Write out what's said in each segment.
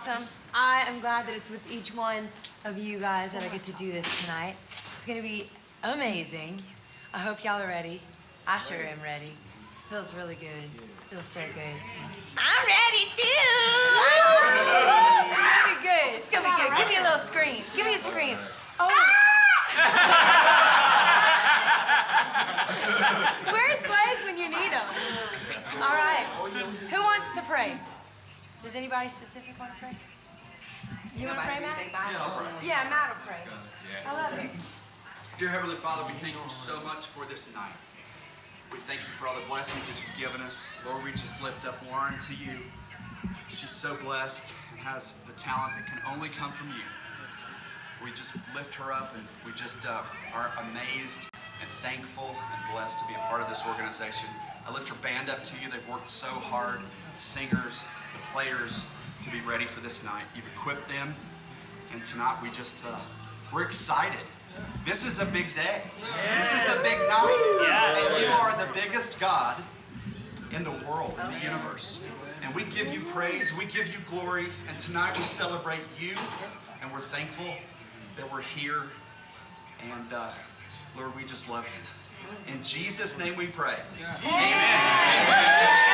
awesome. I am glad that it's with each one of you guys that I get to do this tonight. It's gonna be amazing. I hope y'all are ready. I sure am ready. Feels really good. Feels so good. I'm ready too. It's gonna be good. It's gonna be good. Give me a little scream. Give me a scream. Oh. Where's Blaze when you need him? All right. Who wants to pray? Does anybody specific want to pray? You want to pray, Matt? Yeah, I'll pray. Yeah, Matt will pray. I love it. Dear Heavenly Father, we thank you so much for this night. We thank you for all the blessings that you've given us. Lord, we just lift up Lauren to you. She's so blessed and has the talent that can only come from you. We just lift her up, and we just are amazed and thankful and blessed to be a part of this organization. I lift her band up to you. They've worked so hard, the singers, the players, to be ready for this night. You've equipped them, and tonight we're excited. This is a big day. This is a big night. And you are the biggest God in the world, in the universe. And we give you praise, we give you glory, and tonight we celebrate you, and we're thankful that we're here. And Lord, we just love you. In Jesus' name we pray. Amen.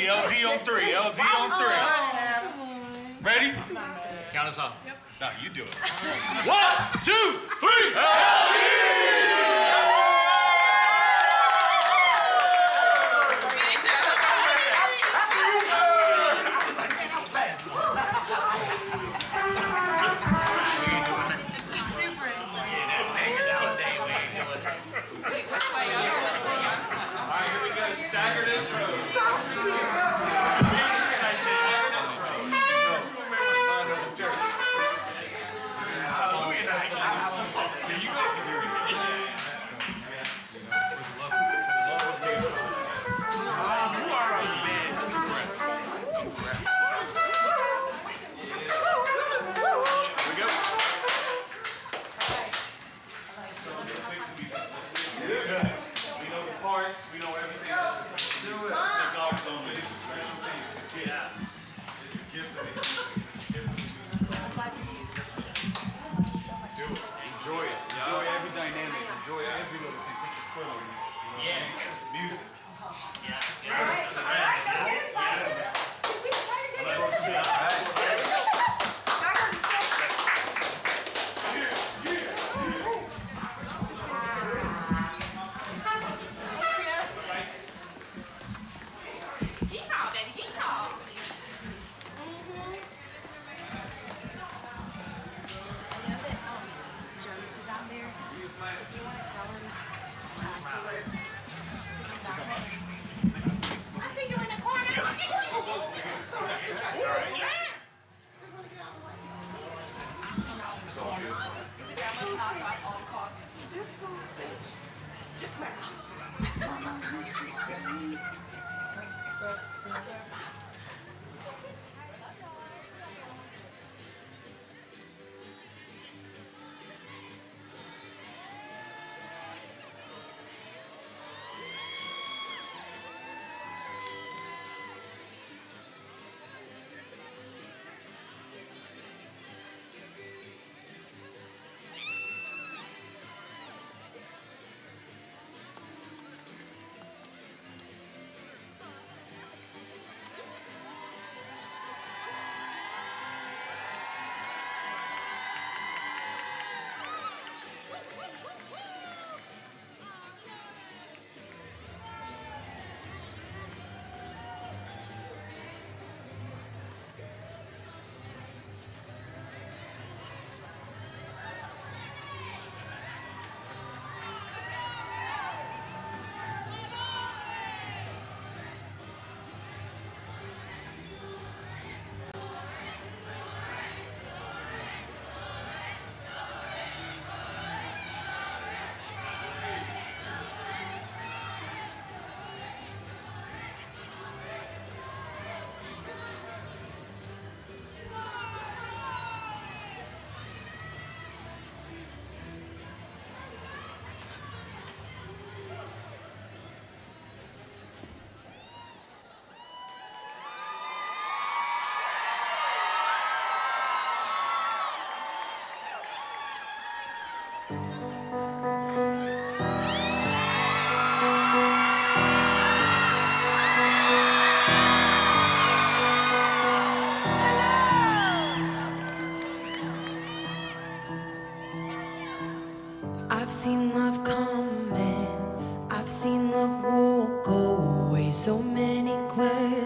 LD on three. Ready? Count us off. Yep. No, you do it. 1, 2, 3. LD! Staggered intro. We know everything. Do it. That God was on me. It's a special thing. It's a gift. It's a gift that He do it. Enjoy it. Enjoy every dynamic. Enjoy every little thing. Put your foot on it. Yeah. Music. Yeah. All right. All right.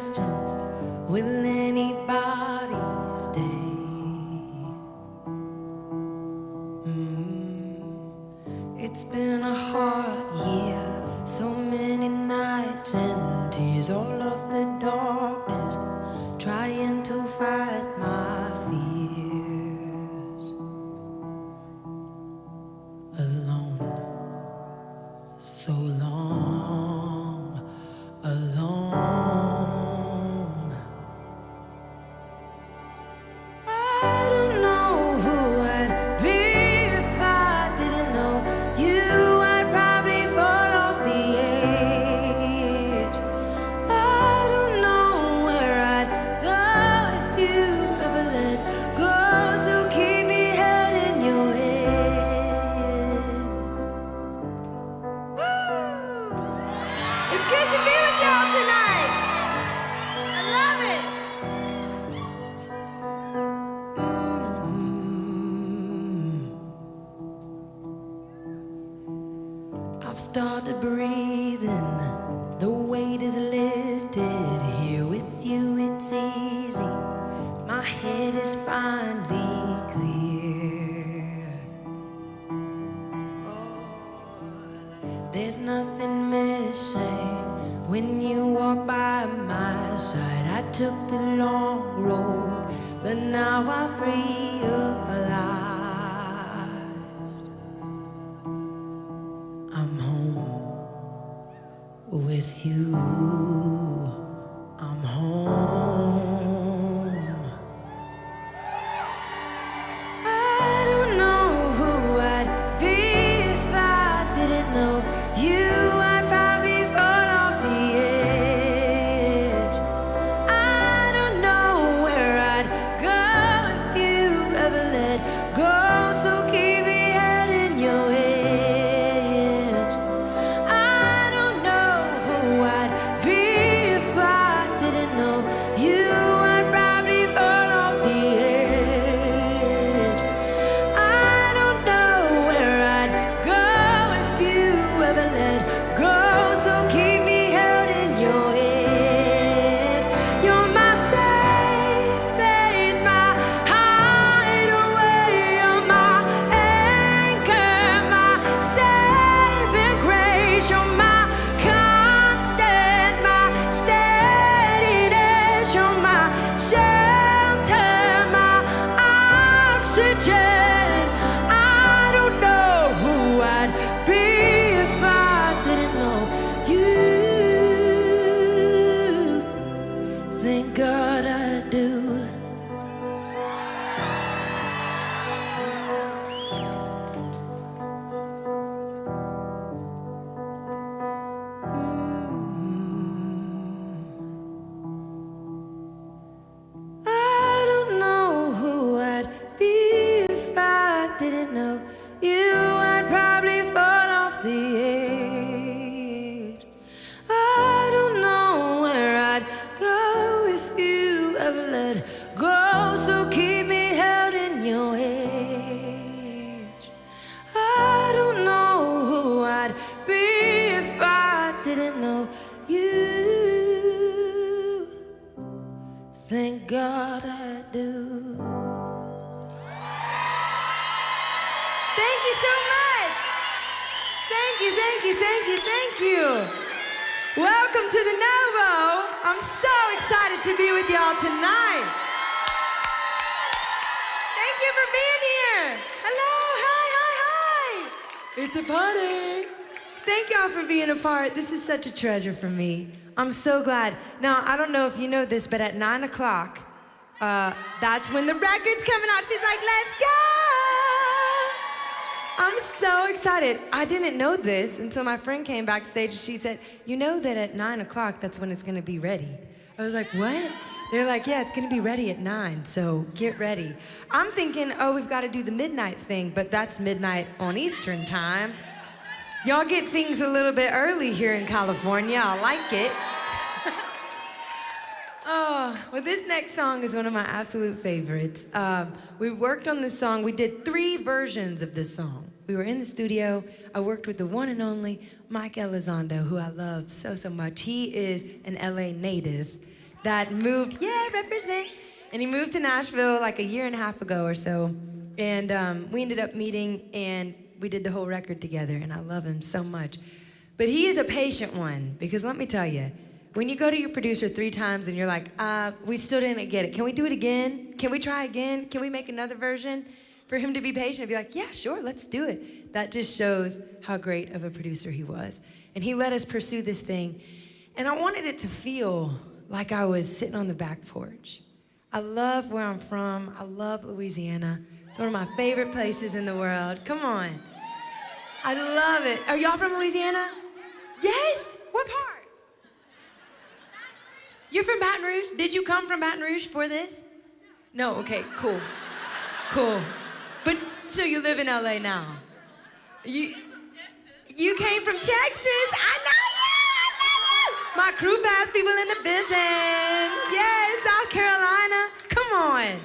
questions. Will anybody stay? It's been a hard year, so many nights and tears, all of the darkness, trying to fight my fears. Alone, so long, alone. I don't know who I'd be if I didn't know you. I'd probably fall off the edge. I don't know where I'd go if you ever let go. So keep me held in your hands. Woo! It's good to be with y'all tonight. I love it. I've started breathing, the weight is lifted. Here with you it's easy, my head is finally clear. There's nothing missing when you walk by my side. I took the long road, but now I've realized I'm home with you. I'm home. I don't know who I'd be if I didn't know you. I'd probably fall off the edge. I don't know where I'd go if you ever let go. So keep me held in your hands. I don't know who I'd be if I didn't know you. I'd probably fall off the edge. I don't know where I'd go if you ever let go. So keep me held in your hands. You're my safe place, my hideaway. You're my anchor, my saving grace. You're my constant, my steadiness. You're my shelter, my oxygen. I don't know who I'd be if I didn't know you. Thank God I do. I don't know who I'd be if I didn't know you. I'd probably fall off the edge. I don't know where I'd go if you ever let go. So keep me held in your edge. I don't know who I'd be if I didn't know you. Thank God I do. Thank you so much. Thank you, thank you, thank you, thank you. Welcome to the Novo. I'm so excited to be with y'all tonight. Thank you for being here. Hello, hi, hi, hi. It's a party. Thank y'all for being a part. This is such a treasure for me. I'm so glad. Now, I don't know if you know this, but at 9 o'clock, that's when the record's coming out. She's like, let's go. I'm so excited. I didn't know this until my friend came backstage and she said, you know that at 9 o'clock, that's when it's gonna be ready. I was like, what? They're like, yeah, it's gonna be ready at 9, so get ready. I'm thinking, oh, we've gotta do the midnight thing, but that's midnight on Eastern time. Y'all get things a little bit early here in California. I like it. Oh, well, this next song is one of my absolute favorites. We worked on this song. We did 3 versions of this song. We were in the studio. I worked with the one and only Mike Elizondo, who I love so, so much. He is an LA native. that moved, yeah, represent. And he moved to Nashville like a year and a half ago or so. And we ended up meeting and we did the whole record together, and I love him so much. But he is a patient one, because let me tell you, when you go to your producer 3 times and you're like, we still didn't get it. Can we do it again? Can we try again? Can we make another version? For him to be patient and be like, yeah, sure, let's do it. That just shows how great of a producer he was. And he let us pursue this thing. And I wanted it to feel like I was sitting on the back porch. I love where I'm from. I love Louisiana. It's one of my favorite places in the world. Come on. I love it. Are y'all from Louisiana? Yes? What part? You're from Baton Rouge? Did you come from Baton Rouge for this? No, okay, cool. Cool. But, so you live in LA now? You came from Texas? I know you! My crew passed people in the Benton. Yes, South Carolina. Come on.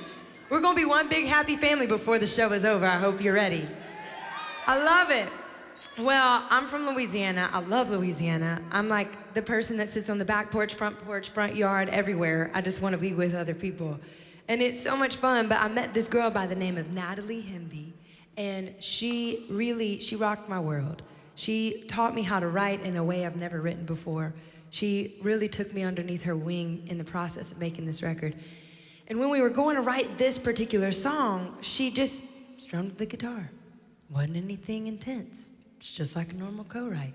We're gonna be one big happy family before the show is over. I hope you're ready. I love it. Well, I'm from Louisiana. I love Louisiana. I'm like the person that sits on the back porch, front yard, everywhere. I just want to be with other people. And it's so much fun, but I met this girl by the name of Natalie Hemby, and she rocked my world. She taught me how to write in a way I've never written before. She really took me underneath her wing in the process of making this record. And when we were going to write this particular song, she just strummed the guitar. Wasn't anything intense. It's just like a normal co-write.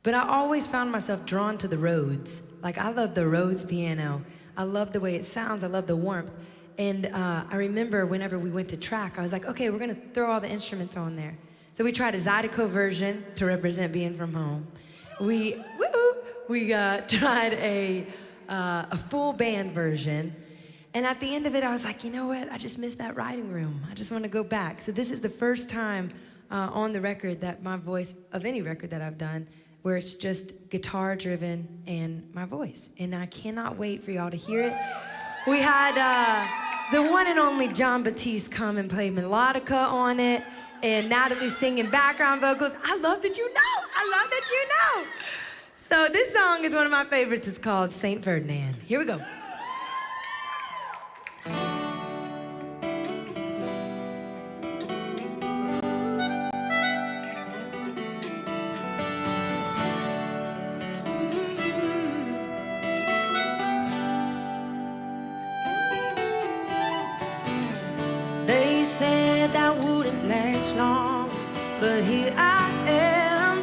But I always found myself drawn to the Rhodes. Like, I love the Rhodes piano. I love the way it sounds. I love the warmth. And I remember whenever we went to track, I was like, okay, we're gonna throw all the instruments on there. So we tried a Zydeco version to represent being from home. We tried a full band version. And at the end of it, I was like, you know what? I just missed that writing room. I just want to go back. So this is the first time on the record that my voice, of any record that I've done, where it's just guitar driven and my voice. And I cannot wait for y'all to hear it. We had the one and only John Batiste come and play melodica on it, and Natalie singing background vocals. I love that you know. I love that you know. So this song is one of my favorites. It's called Saint Ferdinand. Here we go. They said I wouldn't last long, but here I am.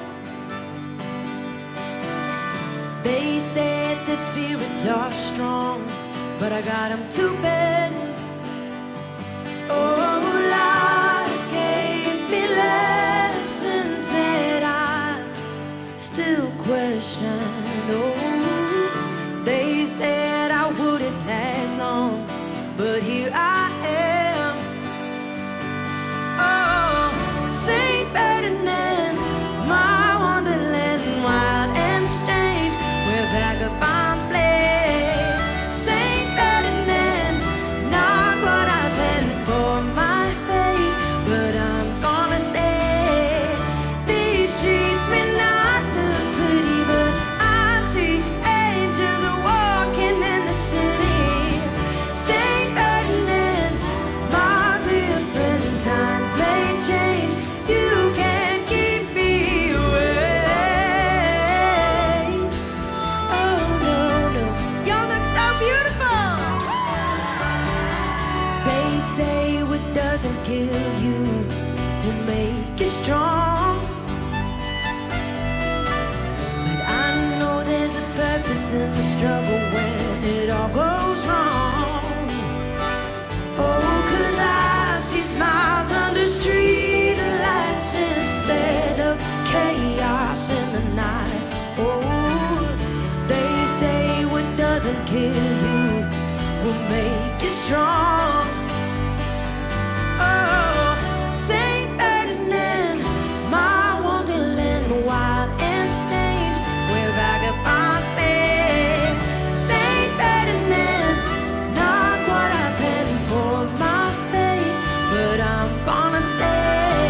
They said the spirits are strong, but I got them to bed. Oh, life gave me lessons that I still question. Oh, they said I wouldn't last long, but here I am. Oh, Saint Ferdinand, my wonderland, wild and strange, where vagabonds play. Saint Ferdinand, not what I planned for my fate, but I'm gonna stay. These streets may not look pretty, but I see angels walking in the city. Saint Ferdinand, my dear friend, times may change, you can't keep me away. Oh no, no, y'all look so beautiful. They say what doesn't kill you will make you strong, but I know there's a purpose in the struggle when it all goes wrong. Oh, 'cause I see smiles under street lights instead of chaos in the night. Oh, they say what doesn't kill you will make you strong. Oh, Saint Ferdinand, my wonderland, wild and strange, where vagabonds play. Saint Ferdinand, not what I planned for my fate, but I'm gonna stay.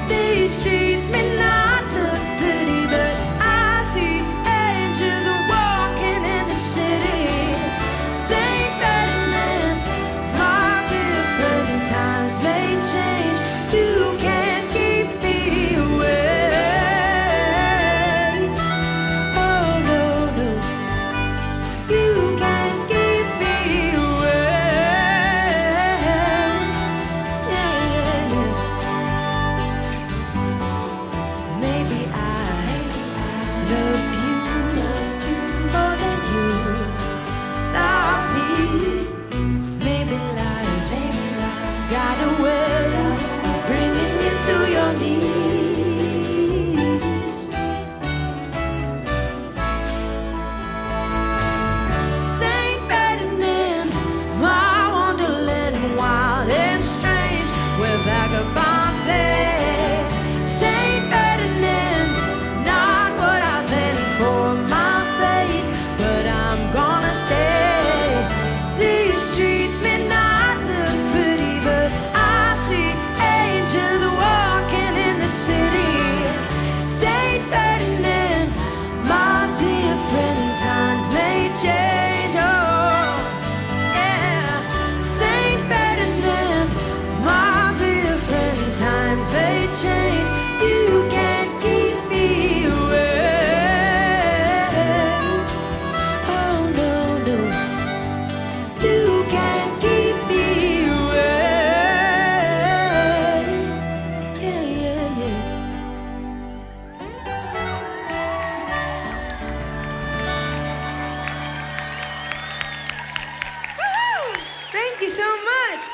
These streets may not look pretty, but I see angels walking in the city.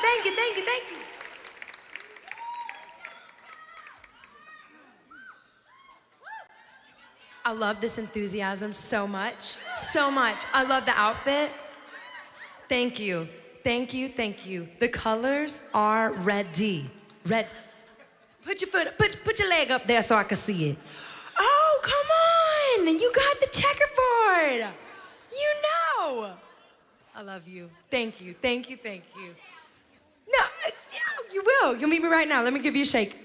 Thank you, thank you, thank you. I love this enthusiasm so much, so much. I love the outfit. Thank you, thank you, thank you. The colors are ready. Red. Put your foot, put your leg up there so I can see it. Oh, come on! You got the checkerboard. You know. I love you. Thank you, thank you, thank you. No, yeah, you will. You'll meet me right now. Let me give you a shake.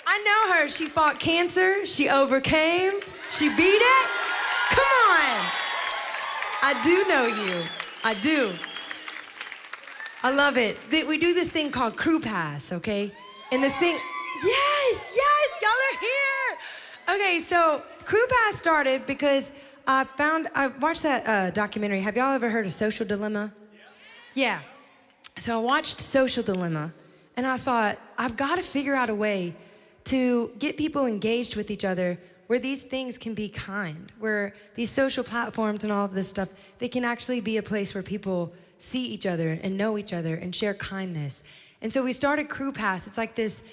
I know her. She fought cancer. She overcame. She beat it. Come on. I do know you. I do. I love it. We do this thing called Crew Pass, okay? And the thing, yes, y'all are here. Okay, so Crew Pass started because I watched that documentary. Have y'all ever heard of Social Dilemma? Yeah. So I watched Social Dilemma, and I thought, I've got to figure out a way to get people engaged with each other where these things can be kind, where these social platforms and all of this stuff, they can actually be a place where people see each other and know each other and share kindness. And so we started Crew Pass. It's like this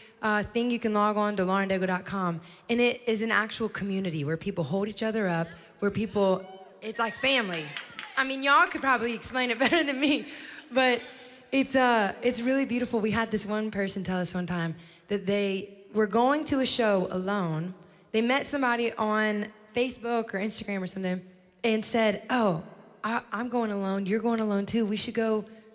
thing you can log on to laurendaigle.com, and it is an actual community where people hold each other up, where people, it's like family. I mean, y'all could probably explain it better than me, but it's really beautiful. We had this one person tell us one time that they were going to a show alone. They met somebody on Facebook or Instagram or something and said, oh, I'm going alone, you're going alone too, we should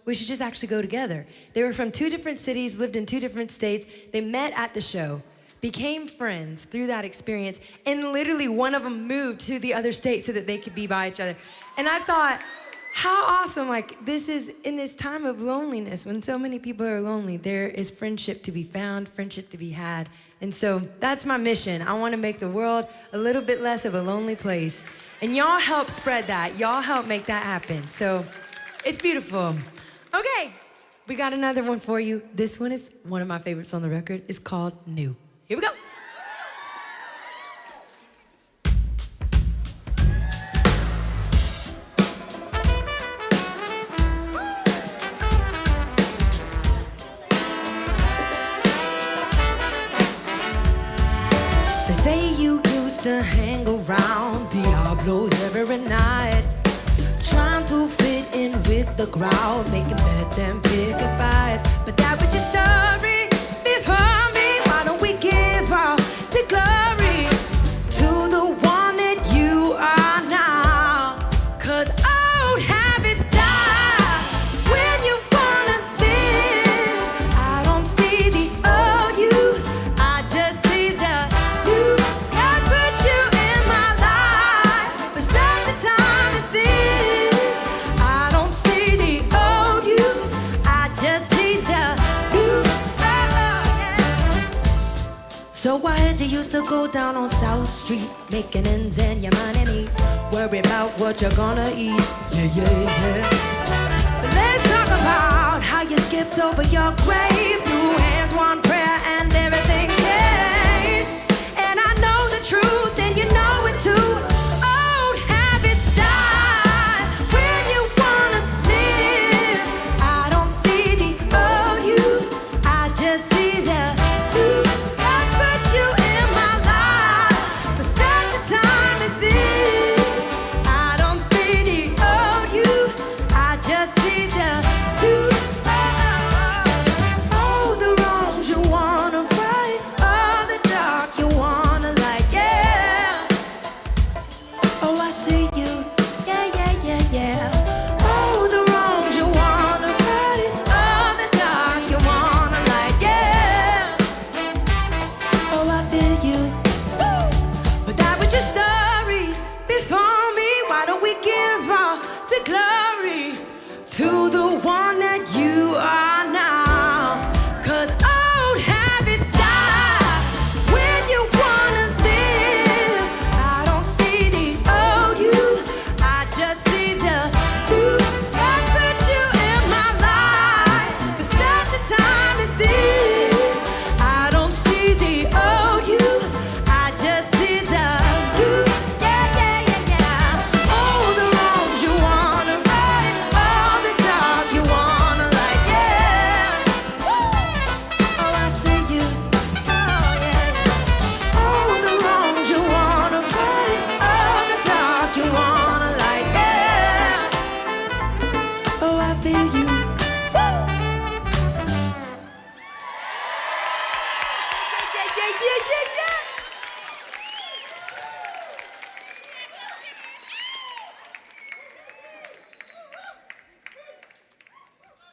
just actually go together. They were from 2 different cities, lived in 2 different states. They met at the show, became friends through that experience, and literally one of them moved to the other state so that they could be by each other. And I thought, how awesome, like this is in this time of loneliness, when so many people are lonely, there is friendship to be found, friendship to be had. And so that's my mission. I want to make the world a little bit less of a lonely place. And y'all help spread that. Y'all help make that happen. So it's beautiful. Okay, we got another one for you. This one is one of my favorites on the record. It's called New. Here we go. They say you used to hang around Diablos every night, trying to fit in with the crowd, making bets and picking fights. But that was your story before me. Why don't we give all the glory to the one that you are now? 'Cause old habits die when you wanna live. I don't see the old you, I just see the new. God put you in my life for such a time as this. I don't see the old you, I just see the new. So I heard you used to go down on South Street, making ends and your money meet. Worry about what you're gonna eat. Yeah, yeah, yeah. But let's talk about how you skipped over your grave. 2 hands, 1 prayer, and everything changed. And I know the truth, and you know it too. Old habits die when you wanna live. I don't see the old you, I just see the new. God put you in my life for such a time as this. I don't see the old you, I just see the new. Oh, the wrong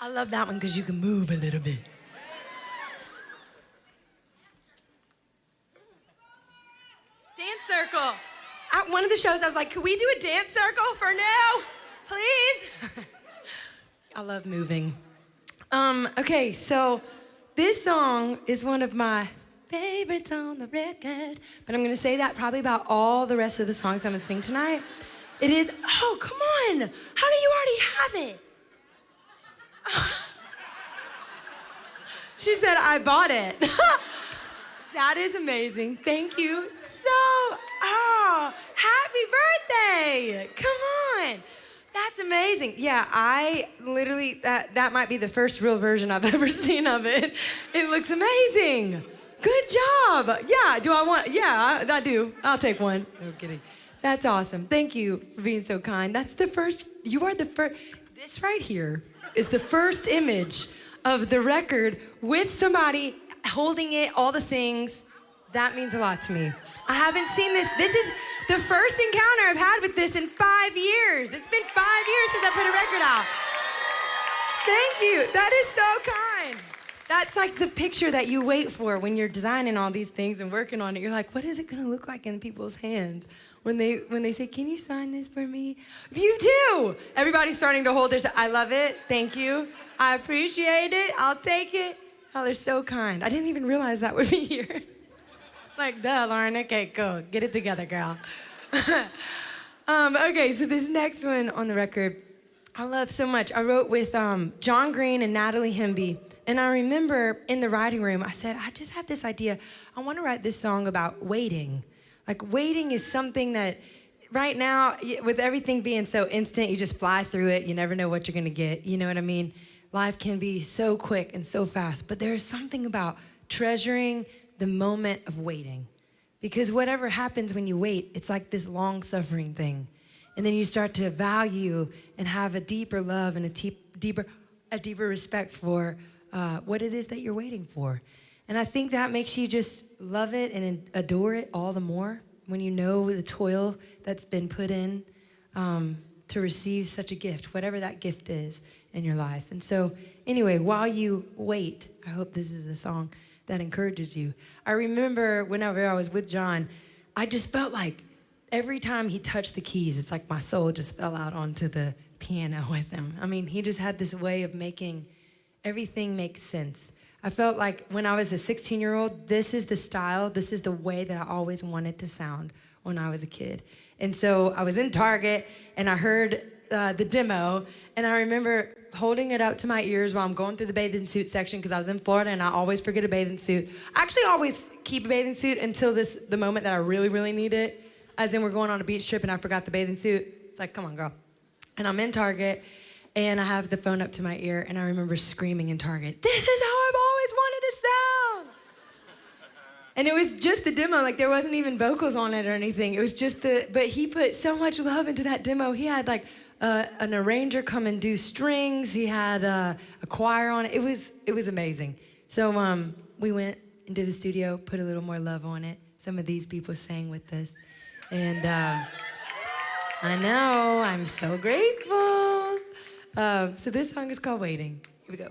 I love that one because you can move a little bit. Dance circle. At one of the shows, I was like, could we do a dance circle for now? Please? I love moving. Okay, so this song is one of my favorites on the record, but I'm gonna say that probably about all the rest of the songs I'm gonna sing tonight. It is, oh, come on. How do you already have it? She said, I bought it. That is amazing. Thank you so, oh, happy birthday. Come on. That's amazing. Yeah, I literally, that might be the first real version I've ever seen of it. It looks amazing. Good job. Yeah, I do. I'll take one. No kidding. That's awesome. Thank you for being so kind. That's the first, you are the first, this right here is the first image of the record with somebody holding it, all the things. That means a lot to me. I haven't seen this. This is the first encounter I've had with this in 5 years. It's been 5 years since I put a record out. Thank you. That is so kind. That's like the picture that you wait for when you're designing all these things and working on it. You're like, what is it gonna look like in people's hands when they say, can you sign this for me? You do. Everybody's starting to hold their, I love it. Thank you. I appreciate it. I'll take it. Oh, they're so kind. I didn't even realize that would be here. Like, duh, Lauren, okay, cool. Get it together, girl. Okay, so this next one on the record, I love so much. I wrote with John Green and Natalie Hemby. And I remember in the writing room, I said, I just had this idea. I want to write this song about waiting. Like, waiting is something that right now, with everything being so instant, you just fly through it. You never know what you're going to get. You know what I mean? Life can be so quick and so fast. But there is something about treasuring the moment of waiting. Because whatever happens when you wait, it's like this long-suffering thing. And then you start to value and have a deeper love and a deeper respect for what it is that you're waiting for. And I think that makes you just love it and adore it all the more when you know the toil that's been put in to receive such a gift, whatever that gift is in your life. And so anyway, while you wait, I hope this is a song that encourages you. I remember whenever I was with John, I just felt like every time he touched the keys, it's like my soul just fell out onto the piano with him. I mean, he just had this way of making everything make sense. I felt like when I was a 16-year-old, this is the style, this is the way that I always wanted to sound when I was a kid. And so I was in Target and I heard the demo, and I remember holding it up to my ears while I'm going through the bathing suit section because I was in Florida and I always forget a bathing suit. I actually always keep a bathing suit until the moment that I really, really need it. As in, we're going on a beach trip and I forgot the bathing suit. It's like, come on, girl. And I'm in Target and I have the phone up to my ear and I remember screaming in Target, this is how I've always wanted to sound. And it was just the demo, like there wasn't even vocals on it or anything. It was just but he put so much love into that demo. He had like an arranger come and do strings. He had a choir on it. It was amazing. So we went into the studio, put a little more love on it. Some of these people sang with us. And I know, I'm so grateful. So this song is called Waiting. Here we go.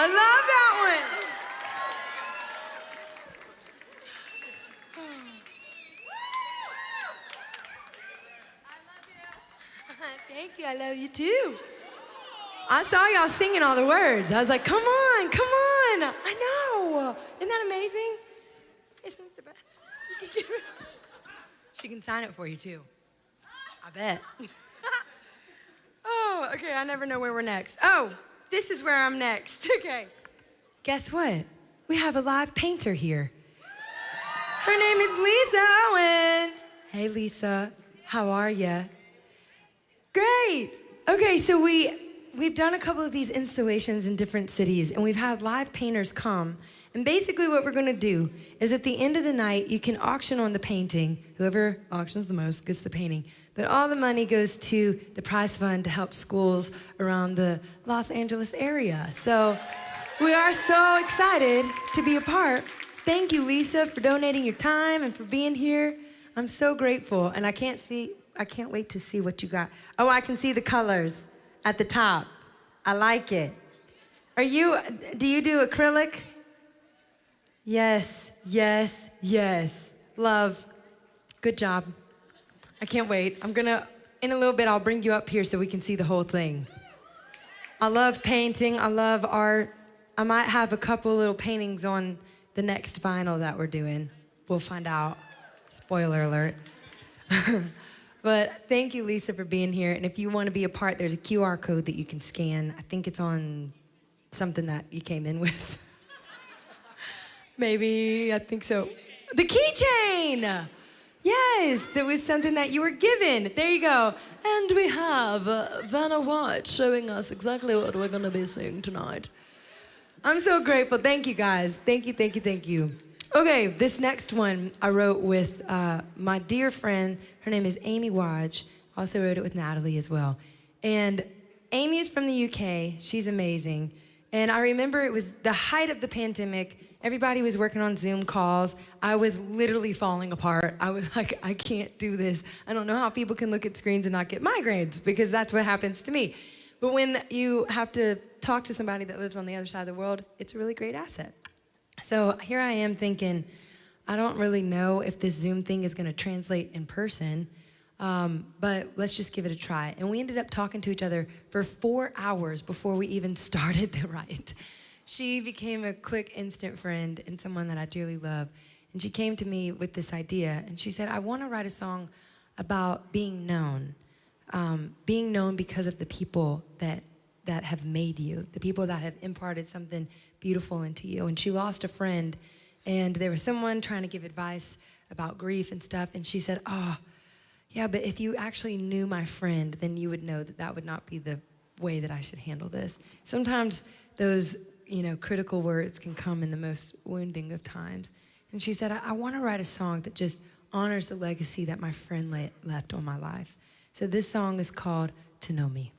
I love that one. Thank you. I love you too. I saw y'all singing all the words. I was like, come on, come on. I know. Isn't that amazing? Isn't it the best? She can sign it for you too. I bet. Oh, okay. I never know where we're next. Oh, this is where I'm next. Okay. Guess what? We have a live painter here. Her name is Lisa Owens. Hey, Lisa. How are ya? Great. Okay, so we've done a couple of these installations in different cities, and we've had live painters come. And basically what we're going to do is at the end of the night, you can auction on the painting. Whoever auctions the most gets the painting. But all the money goes to the prize fund to help schools around the Los Angeles area. So we are so excited to be a part. Thank you, Lisa, for donating your time and for being here. I'm so grateful. And I can't wait to see what you got. Oh, I can see the colors at the top. I like it. Do you do acrylic? Yes, yes, yes. Love. Good job. I can't wait. In a little bit, I'll bring you up here so we can see the whole thing. I love painting. I love art. I might have a couple little paintings on the next vinyl that we're doing. We'll find out. Spoiler alert. But thank you, Lisa, for being here. And if you want to be a part, there's a QR code that you can scan. I think it's on something that you came in with. Maybe, I think so. The keychain! Yes, that was something that you were given. There you go. And we have Vanna White showing us exactly what we're going to be seeing tonight. I'm so grateful. Thank you, guys. Thank you, thank you, thank you. Okay, this next one I wrote with my dear friend. Her name is Amy Wadge. Also wrote it with Natalie as well. And Amy is from the UK. She's amazing. And I remember it was the height of the pandemic. Everybody was working on Zoom calls. I was literally falling apart. I was like, I can't do this. I don't know how people can look at screens and not get migraines, because that's what happens to me. But when you have to talk to somebody that lives on the other side of the world, it's a really great asset. So here I am thinking, I don't really know if this Zoom thing is going to translate in person, but let's just give it a try. And we ended up talking to each other for 4 hours before we even started the write. She became a quick, instant friend and someone that I dearly love. And she came to me with this idea, and she said, I want to write a song about being known because of the people that have made you, the people that have imparted something beautiful into you. And she lost a friend, and there was someone trying to give advice about grief and stuff, and she said, oh, yeah, but if you actually knew my friend, then you would know that that would not be the way that I should handle this. Sometimes those critical words can come in the most wounding of times. And she said, I want to write a song that just honors the legacy that my friend left on my life. So this song is called To Know Me.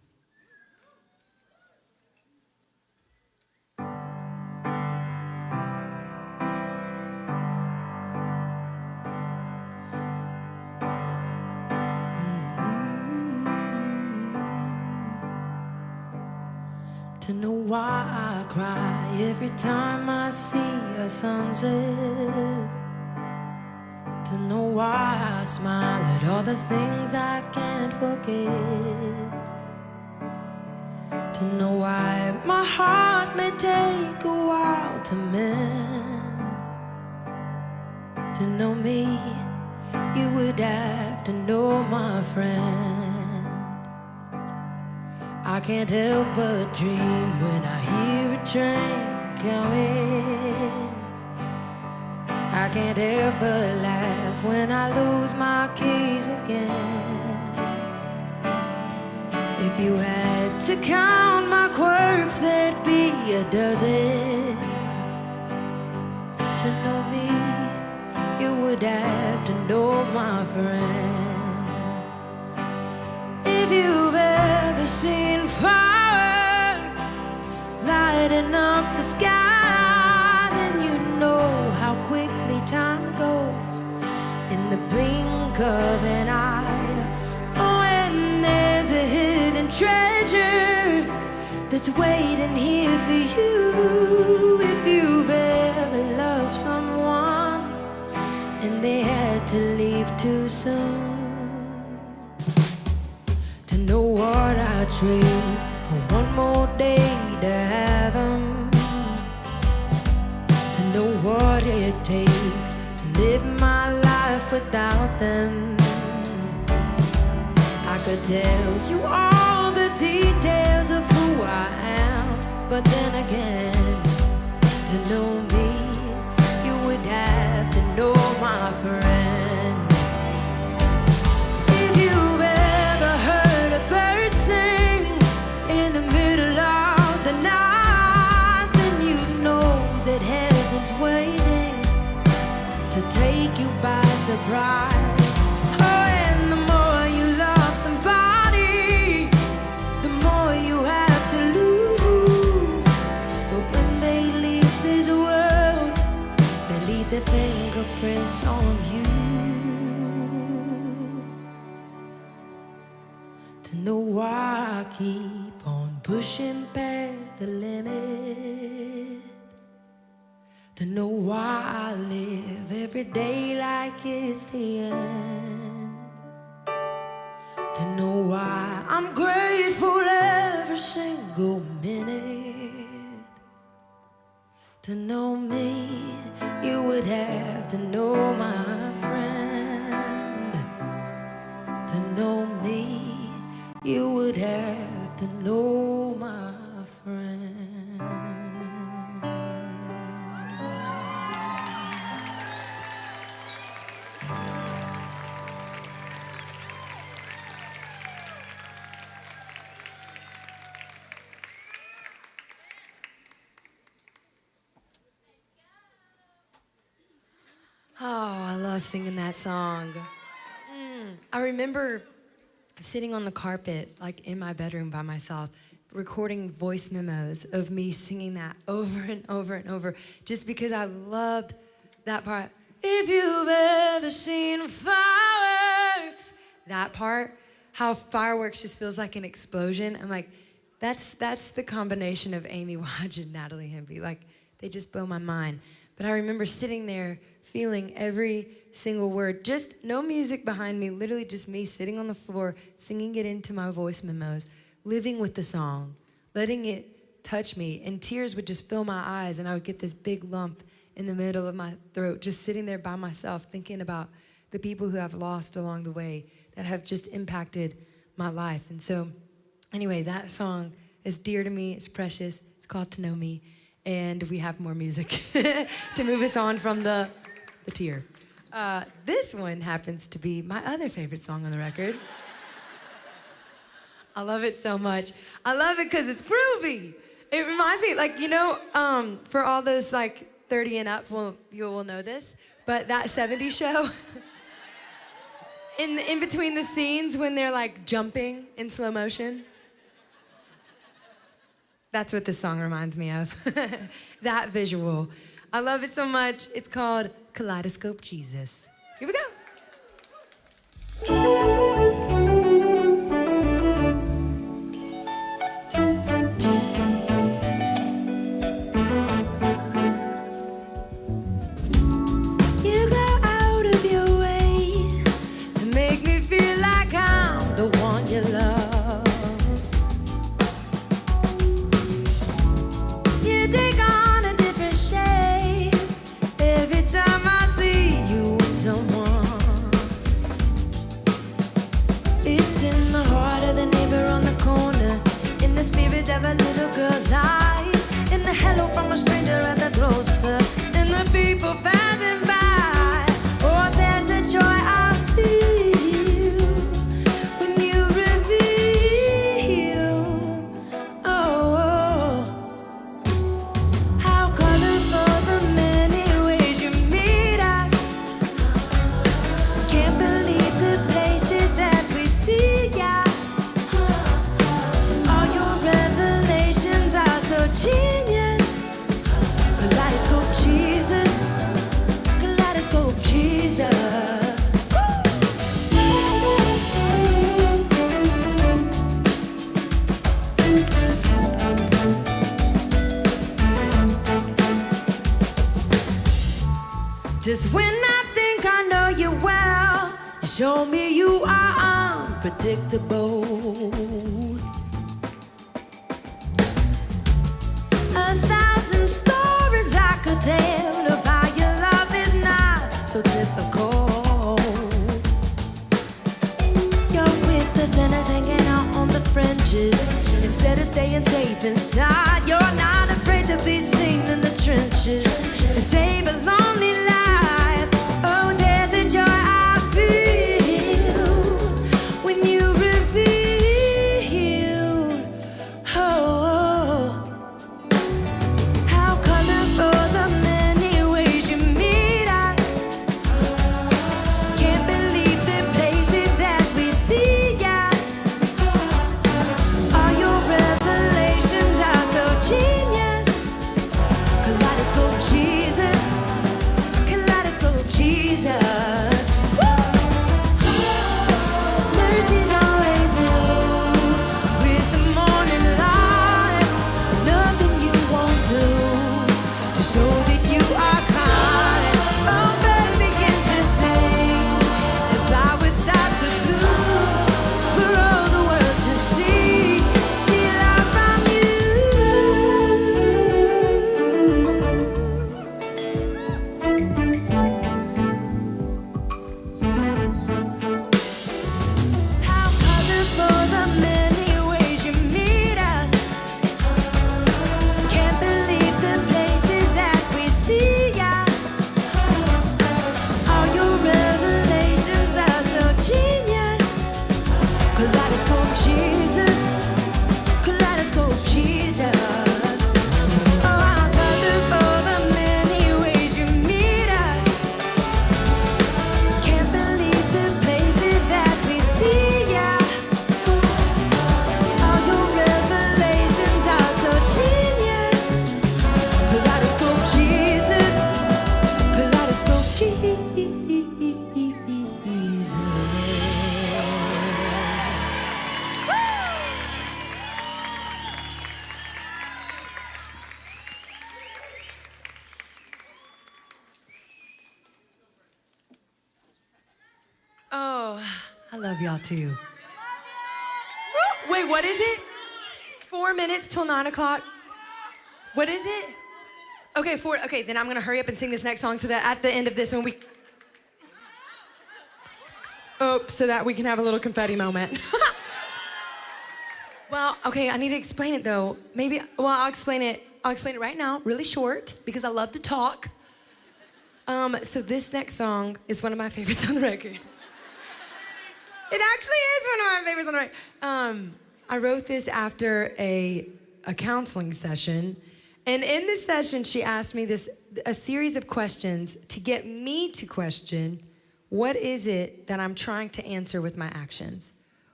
To know why I cry every time I see a sunset. To know why I smile at all the things I can't forget. To know why my heart may take a while to mend. To know me, you would have to know my friend. I can't help but dream when I hear a train coming. I can't help but laugh when I lose my keys again. If you had to count my quirks, there'd be a dozen. To know me, you would have to know my friend. If you've ever seen fireworks lighting up the sky, then you know how quickly time goes in the blink of an eye. Oh, and there's a hidden treasure that that's waiting here for you. If you've ever loved someone and they had to leave too soon, to know what I'd trade for one more day to have 'em, to know what it takes to live my life without them. I could tell you all the details of who I am, but then again, to know me, you would have to know my friend. If you've ever heard a bird sing in the middle of the night, then you know that heaven's waiting to take you by surprise. Oh, and the more you love somebody, the more you have to lose. But when they leave this world, they leave their fingerprints on you. To know why I keep on pushing past the limit, to know why I live every day like it's the end, to know why I'm grateful every single minute. To know me, you would have to know my friend. To know me, you would have to know my friend. Oh, I love singing that song. I remember sitting on the carpet, like in my bedroom by myself, recording voice memos of me singing that over and over and over, just because I loved that part. If you've ever seen fireworks, that part, how fireworks just feels like an explosion. I'm like, that's the combination of Amy Wadge and Natalie Hempy. Like, they just blow my mind. But I remember sitting there feeling every single word, just no music behind me, literally just me sitting on the floor, singing it into my voice memos, living with the song, letting it touch me, and tears would just fill my eyes, and I would get this big lump in the middle of my throat, just sitting there by myself, thinking about the people who I've lost along the way that have just impacted my life. And so, anyway, that song is dear to me, it's precious, it's called To Know Me, and we have more music to move us on from the tear. This one happens to be my other favorite song on the record. I love it so much. I love it because it's groovy. It reminds me, like, you know, for all those like 30 and up, well, you will know this, but that 70s show, in between the scenes when they're like jumping in slow motion, that's what this song reminds me of. That visual. I love it so much. It's called Kaleidoscope Jesus. Here we go. You go out of your way to make me feel like I'm the one you love. You take on a different shape every time I see you with someone. show me you are unpredictable. A thousand stories I could tell of how your love is not so typical. You're with the sinners hanging out on the fringes. Instead of staying safe inside, you're not afraid to be seen in the trenches to save a lonely life. Oh, there's a joy I feel when you reveal. Oh, how colorful the many ways you meet us. Can't believe the places that we see ya. All your revelations are so genius. Kaleidoscope Jesus, kaleidoscope Jesus. Woo! Mercy's always new with the morning light. Nothing you won't do to show that you are kind. Oh, birds begin to sing and flowers start to bloom for all the world to see. See love from you. How colorful the many ways you meet us. Can't believe the places that we see ya. All your revelations are so genius. Kaleidoscope Jesus, kaleidoscope Jesus. Oh, how colorful the many ways you meet us. Can't believe the places that we see ya. All your revelations are so genius. Kaleidoscope Jesus, kaleidoscope Jesus. Oh, I love y'all too. Wait, what is it? 4 minutes till 9 o'clock. What is it? Okay, okay, then I'm gonna hurry up and sing this next song so that at the end of this one so that we can have a little confetti moment. Well, okay, I need to explain it though. I'll explain it right now, really short, because I love to talk. So this next song is one of my favorites on the record. It actually is one of my favorites on the record. I wrote this after a counseling session. And in this session, she asked me a series of questions to get me to question, what is it that I'm trying to answer with my actions?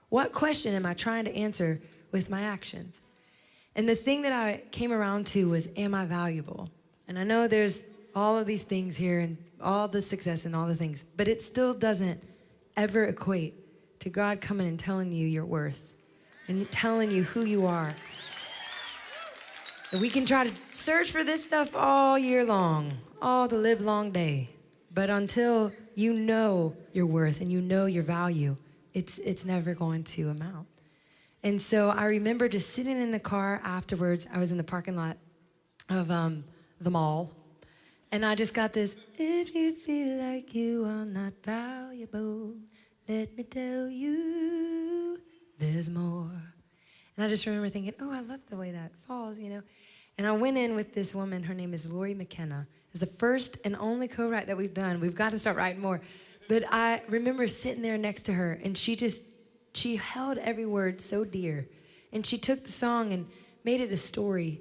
What question am I trying to answer with my actions? And the thing that I came around to was, am I valuable? And I know there's all of these things here and all the success and all the things, but it still doesn't ever equate to God coming and telling you your worth and telling you who you are. And we can try to search for this stuff all year long, all the live long day. But until you know your worth and you know your value, it's never going to amount. And so I remember just sitting in the car afterwards. I was in the parking lot of the mall. And I just got this, if you feel like you are not valuable, let me tell you there's more. And I just remember thinking, oh, I love the way that falls, you know. And I went in with this woman, her name is Lori McKenna. It's the first and only co-write that we've done. We've got to start writing more. But I remember sitting there next to her, and she held every word so dear. And she took the song and made it a story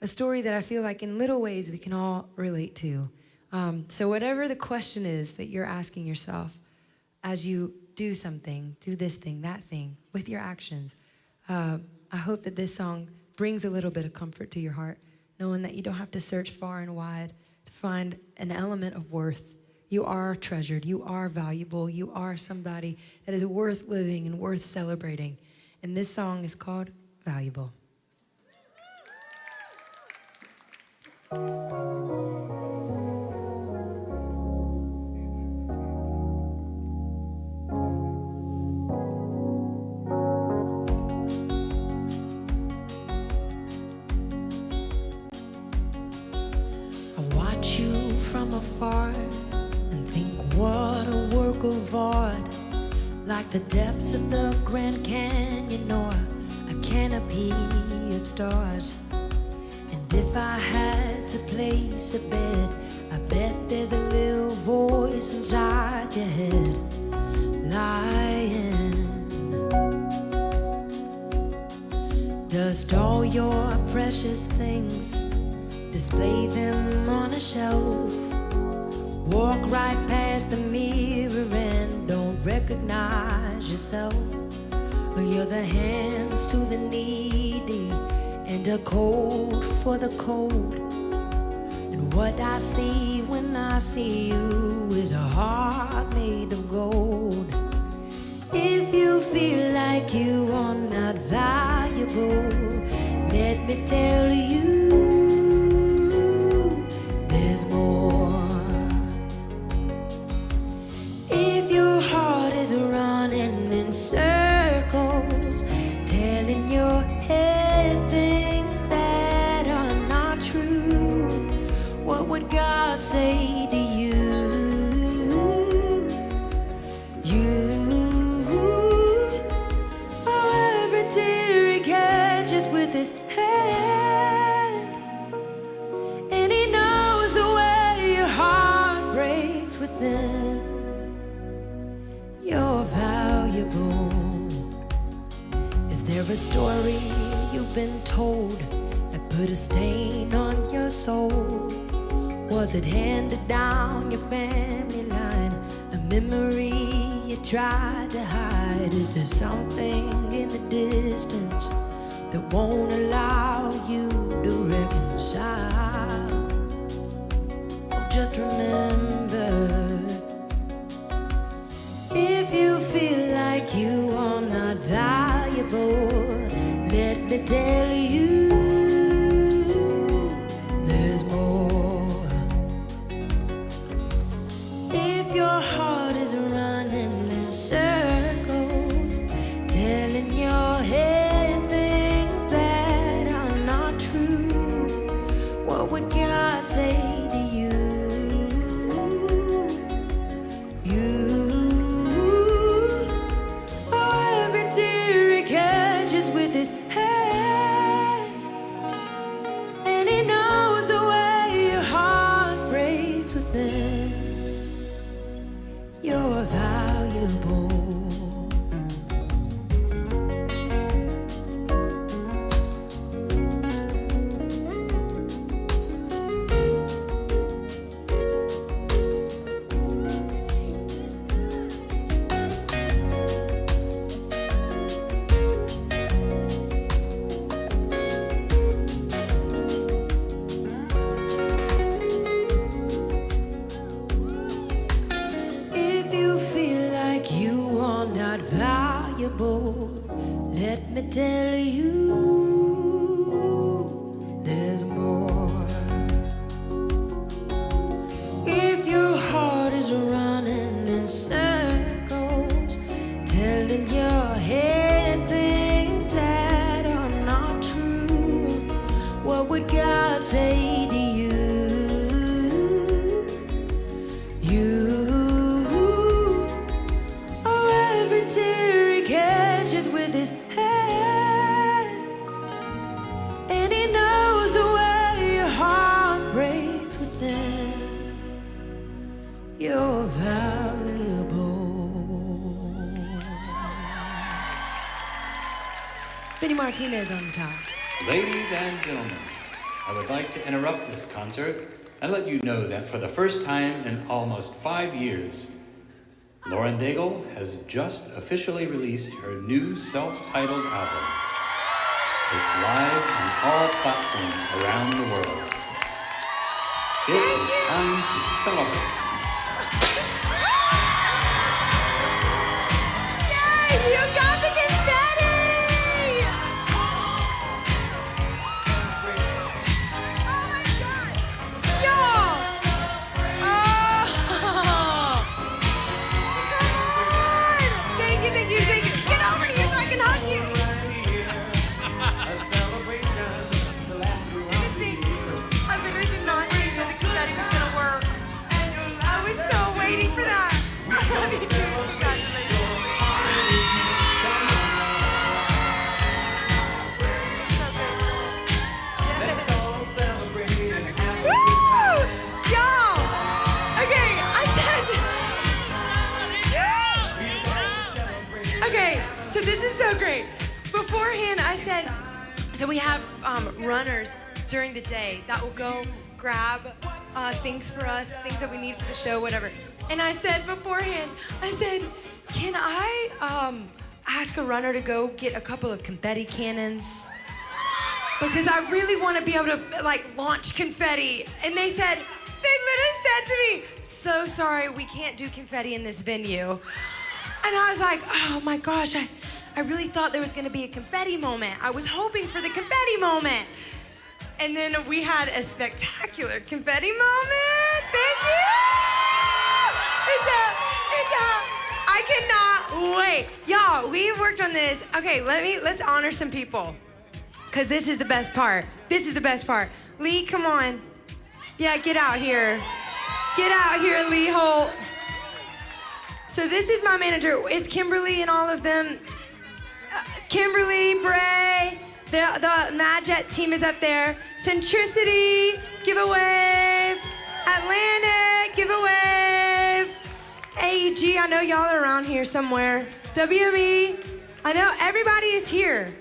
that I feel like in little ways we can all relate to. So whatever the question is that you're asking yourself as you do something, do this thing, that thing, with your actions, I hope that this song brings a little bit of comfort to your heart, knowing that you don't have to search far and wide to find an element of worth. You are treasured, you are valuable, you are somebody that is worth living and worth celebrating. And this song is called Valuable. watch you from afar and think what a work of art, like the depths of the Grand Canyon or a canopy of stars. And if I had to place a bet, I bet there's a little voice inside your head lying. Dust all your precious things, display them on a shelf. Walk right past the mirror and don't recognize yourself. You're the hands to the needy and a coat for the cold. And what I see when I see you is a heart made of gold. If you feel like you are not valuable, let me tell you there's more. If your heart is running in circles, telling your head things that are not true, what would God say to you? With his hand, and he knows the way your heart breaks within. You're valuable. Is there a story you've been told that put a stain on your soul? Was it handed down your family line, a memory you tried to hide? Is there something in the distance that won't allow you to reconcile? Oh, just remember, if you feel like you are not valuable, let me tell you there's more. If your heart is running in circles, telling your head what would God say to you? Oh, every tear he catches with his hand, and he knows the way your heart breaks within. You're valuable. Let me tell you there's more. If your heart is running in circles, telling your head things that are not true, what would God say to you? With his hand, and he knows the way your heart breaks within. You're valuable. Benny Martinez on top. Ladies and gentlemen, I would like to interrupt this concert and let you know that for the first time in almost 5 years, Lauren Daigle has just officially released her new self-titled album. It's live on all platforms around the world. It is time to celebrate. Yay! You got the confetti! Oh my God! Y'all! Oh! Thank you. Get over here so I can hug you. I've been reaching on you. The confetti was So we have runners during the day that will go grab things for us, things that we need for the show, whatever. And I said beforehand, can I ask a runner to go get a couple of confetti cannons? Because I really want to be able to like launch confetti. And they literally said to me, so sorry, we can't do confetti in this venue. And I was like, oh my gosh, I really thought there was gonna be a confetti moment. I was hoping for the confetti moment. And then we had a spectacular confetti moment. Thank you! I cannot wait. Y'all, we worked on this. Okay, let's honor some people. Cause this is the best part. Lee, come on. Yeah, get out here. Get out here, Lee Holt. So this is my manager. It's Kimberly and all of them. Kimberly, Bray, the Madjet team is up there. Centricity, give a wave. Atlantic, give a wave. AEG, I know y'all are around here somewhere. WME, I know everybody is here.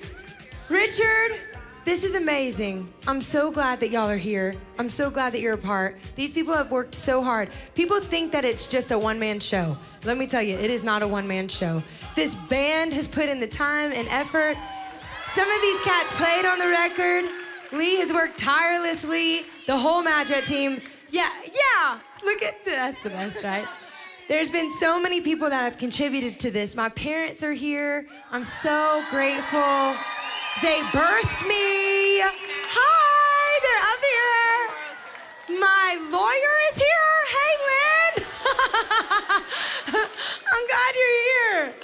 Richard, this is amazing. I'm so glad that y'all are here. I'm so glad that you're a part. These people have worked so hard. People think that it's just a one-man show. Let me tell you, it is not a one-man show. This band has put in the time and effort. Some of these cats played on the record. Lee has worked tirelessly. The whole Madjet team. Yeah, look at that's the best, right? There's been so many people that have contributed to this. My parents are here. I'm so grateful. They birthed me. Hi, they're up here. My lawyer is here. Hey, Lynn. I'm glad you're here.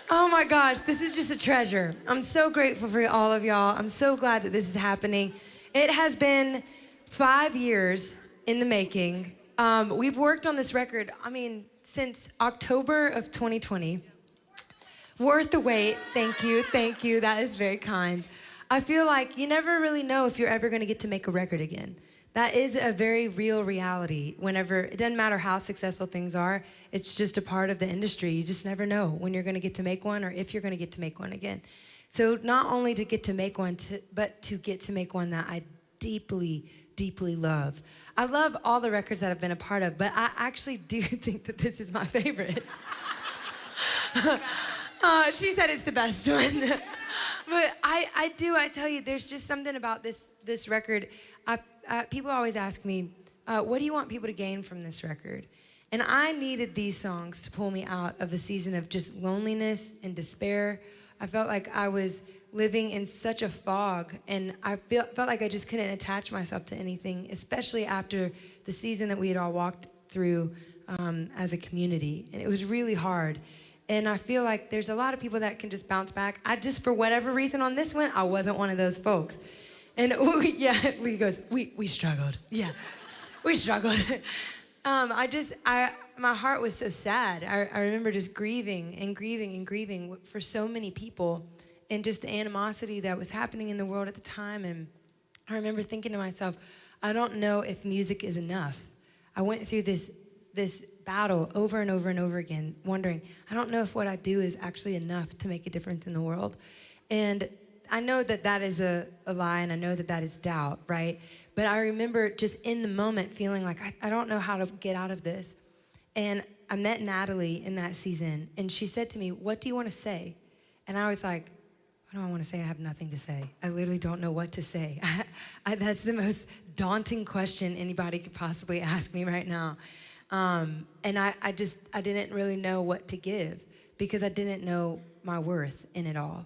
Oh my gosh, this is just a treasure. I'm so grateful for all of y'all. I'm so glad that this is happening. It has been 5 years in the making. We've worked on this record, since October of 2020. Worth the wait. Thank you. That is very kind. I feel like you never really know if you're ever gonna get to make a record again. That is a very real reality. Whenever, it doesn't matter how successful things are, it's just a part of the industry. You just never know when you're gonna get to make one or if you're gonna get to make one again. So not only to get to make one, but to get to make one that I deeply, deeply love. I love all the records that I've been a part of, but I actually do think that this is my favorite. She said it's the best one. But I tell you, there's just something about this record. People always ask me, what do you want people to gain from this record? And I needed these songs to pull me out of a season of just loneliness and despair. I felt like I was living in such a fog, and I felt like I just couldn't attach myself to anything, especially after the season that we had all walked through as a community. And it was really hard. And I feel like there's a lot of people that can just bounce back. I just, for whatever reason on this one, I wasn't one of those folks. And Lee goes, we struggled. Yeah, we struggled. My heart was so sad. I remember just grieving for so many people and just the animosity that was happening in the world at the time. And I remember thinking to myself, I don't know if music is enough. I went through this battle over and over and over again, wondering, I don't know if what I do is actually enough to make a difference in the world. And I know that is a lie, and I know that is doubt, right? But I remember just in the moment feeling like, I don't know how to get out of this. And I met Natalie in that season, and she said to me, what do you want to say? And I was like, what do I want to say? I have nothing to say. I literally don't know what to say. That's the most daunting question anybody could possibly ask me right now. And I didn't really know what to give because I didn't know my worth in it all.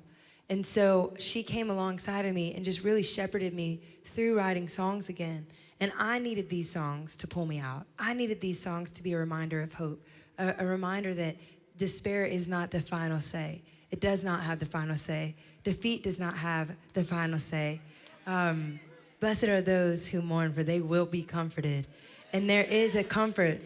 And so she came alongside of me and just really shepherded me through writing songs again. And I needed these songs to pull me out. I needed these songs to be a reminder of hope, a reminder that despair is not the final say. It does not have the final say. Defeat does not have the final say. Blessed are those who mourn, for they will be comforted. And there is a comfort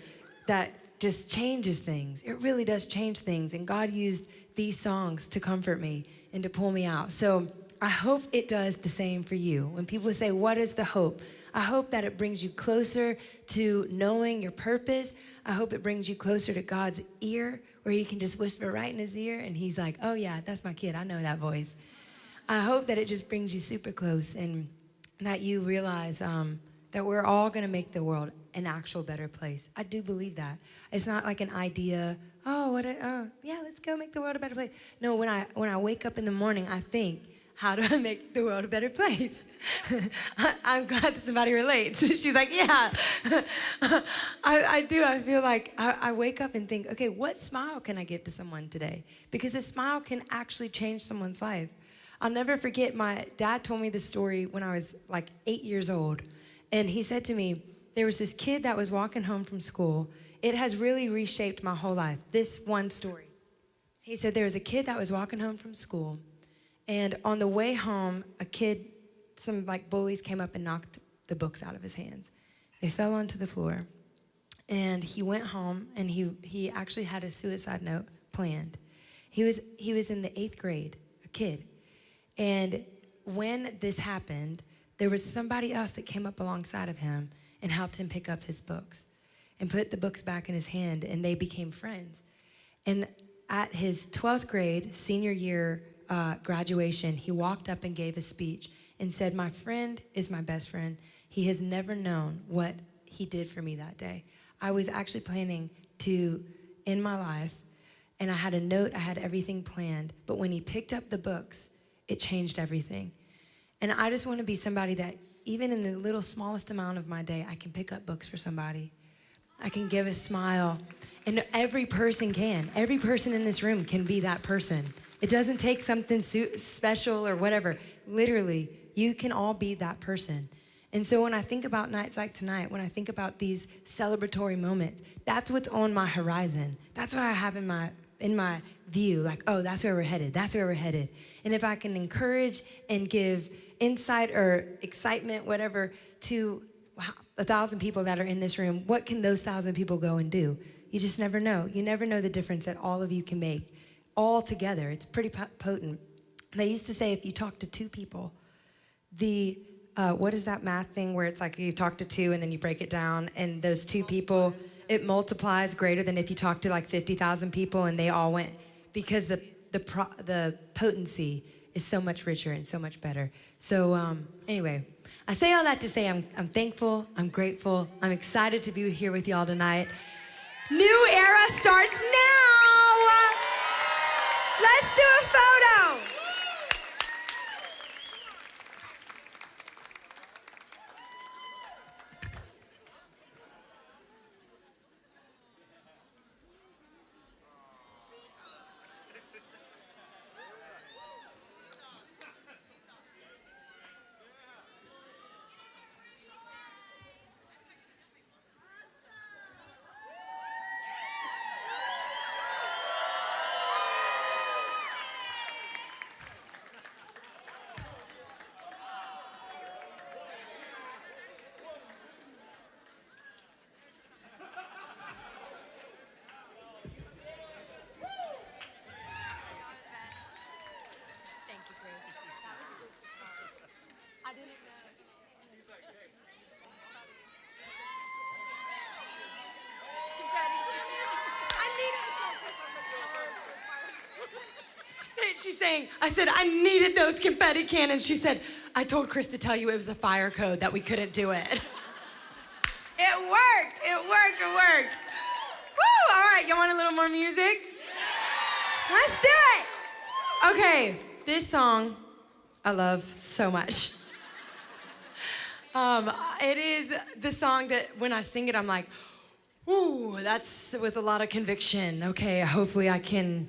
that just changes things. It really does change things. And God used these songs to comfort me and to pull me out. So I hope it does the same for you. When people say, what is the hope? I hope that it brings you closer to knowing your purpose. I hope it brings you closer to God's ear, where you can just whisper right in his ear and he's like, oh yeah, that's my kid. I know that voice. I hope that it just brings you super close and that you realize that we're all going to make the world an actual better place. I do believe that. It's not like an idea, yeah, let's go make the world a better place. No, when I wake up in the morning, I think, how do I make the world a better place? I'm glad that somebody relates. She's like, yeah. I do. I feel like I wake up and think, okay, what smile can I give to someone today? Because a smile can actually change someone's life. I'll never forget, my dad told me this story when I was like 8 years old. And he said to me, there was this kid that was walking home from school. It has really reshaped my whole life, this one story. He said there was a kid that was walking home from school. And on the way home, some like bullies came up and knocked the books out of his hands. They fell onto the floor. And he went home and he actually had a suicide note planned. He was in the 8th grade, a kid. And when this happened, there was somebody else that came up alongside of him and helped him pick up his books and put the books back in his hand, and they became friends. And at his 12th grade, senior year graduation, he walked up and gave a speech and said, my friend is my best friend. He has never known what he did for me that day. I was actually planning to end my life, and I had a note, I had everything planned, but when he picked up the books, it changed everything. And I just want to be somebody that, even in the little smallest amount of my day, I can pick up books for somebody. I can give a smile. And every person can. Every person in this room can be that person. It doesn't take something special or whatever. Literally, you can all be that person. And so when I think about nights like tonight, when I think about these celebratory moments, that's what's on my horizon. That's what I have in my view. Like, oh, that's where we're headed. That's where we're headed. And if I can encourage and give insight or excitement, whatever, to 1,000 people that are in this room, what can those 1,000 people go and do? You just never know. You never know the difference that all of you can make all together. It's pretty potent. They used to say if you talk to 2 people, what is that math thing where it's like you talk to 2 and then you break it down, and those 2 people, it multiplies greater than if you talk to like 50,000 people and they all went, because the potency is so much richer and so much better. So anyway, I say all that to say I'm thankful, I'm grateful, I'm excited to be here with y'all tonight. New era starts now. Let's do a photo. She's saying, I said, I needed those confetti cannons. She said, I told Chris to tell you it was a fire code that we couldn't do it. It worked. Woo! All right, you want a little more music? Let's do it. Okay, this song I love so much. It is the song that when I sing it, I'm like, ooh, that's with a lot of conviction. Okay, hopefully I can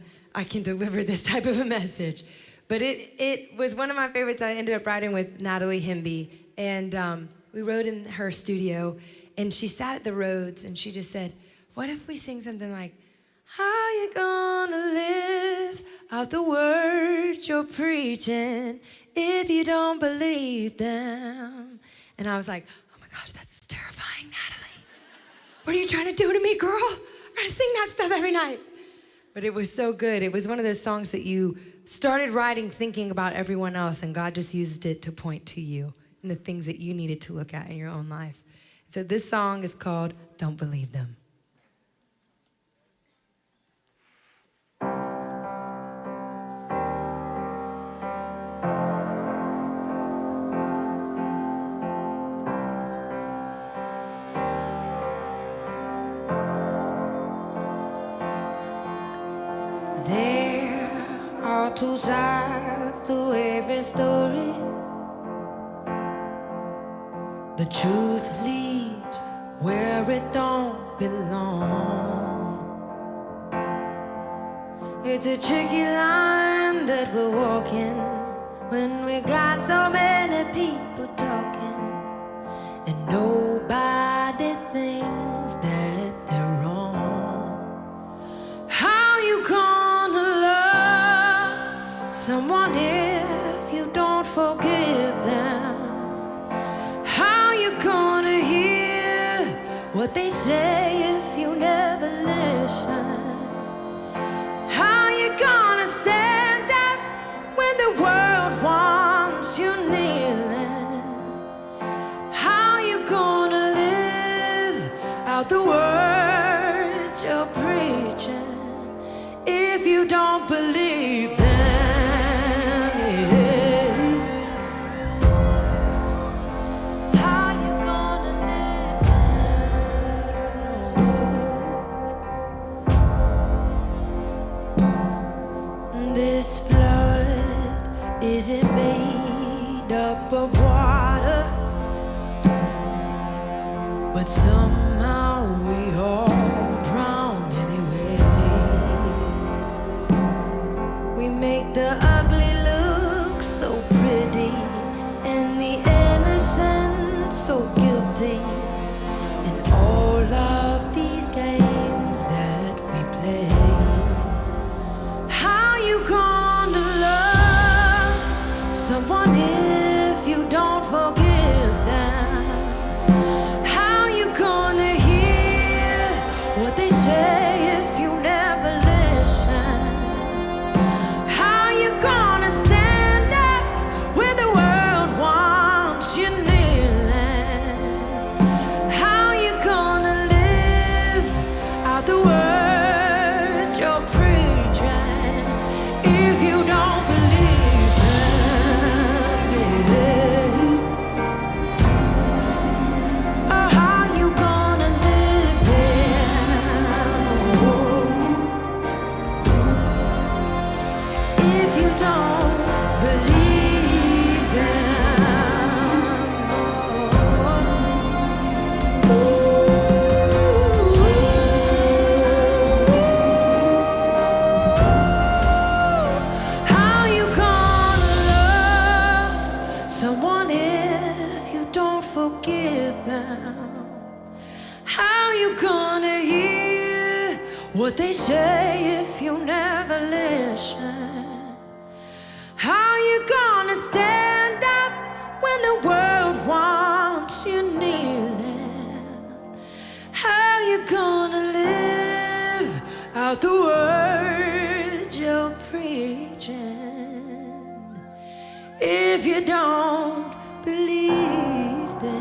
deliver this type of a message. But it was one of my favorites. I ended up writing with Natalie Hemby, and we wrote in her studio, and she sat at the Rhodes, and she just said, what if we sing something like, how you gonna live out the words you're preaching if you don't believe them? And I was like, oh my gosh, that's terrifying, Natalie. What are you trying to do to me, girl? I gotta sing that stuff every night. But it was so good. It was one of those songs that you started writing thinking about everyone else, and God just used it to point to you and the things that you needed to look at in your own life. So this song is called Don't Believe Them. two sides to every story. The truth leaves where it don't belong. It's a tricky line that we're walking when we got so many people talking, and nobody thinks that they're wrong. How you gonna love someone if you don't forgive them? How you gonna hear what they say if you never listen? How you gonna stand up when the world wants you kneeling? How you gonna live out the words you're preaching if you don't believe them? Yeah. How you gonna live them? This flood isn't made up of water, but somehow we all drown anyway. We make the ugly look so pretty and the innocent so guilty in all of these games that we play. How you gonna love someone if you don't forgive them? How you gonna hear what they say if you never listen? How you gonna stand up when the world wants you kneeling? How you gonna live out the words you're preaching if you don't believe them? Yeah. Oh, how you gonna live them? Oh, if you don't believe them. How you gonna love someone if you don't forgive them? How you gonna hear what they say if you never listen? How you gonna stand up when the world wants you kneeling? How you gonna live out the words you're preaching if you don't believe them?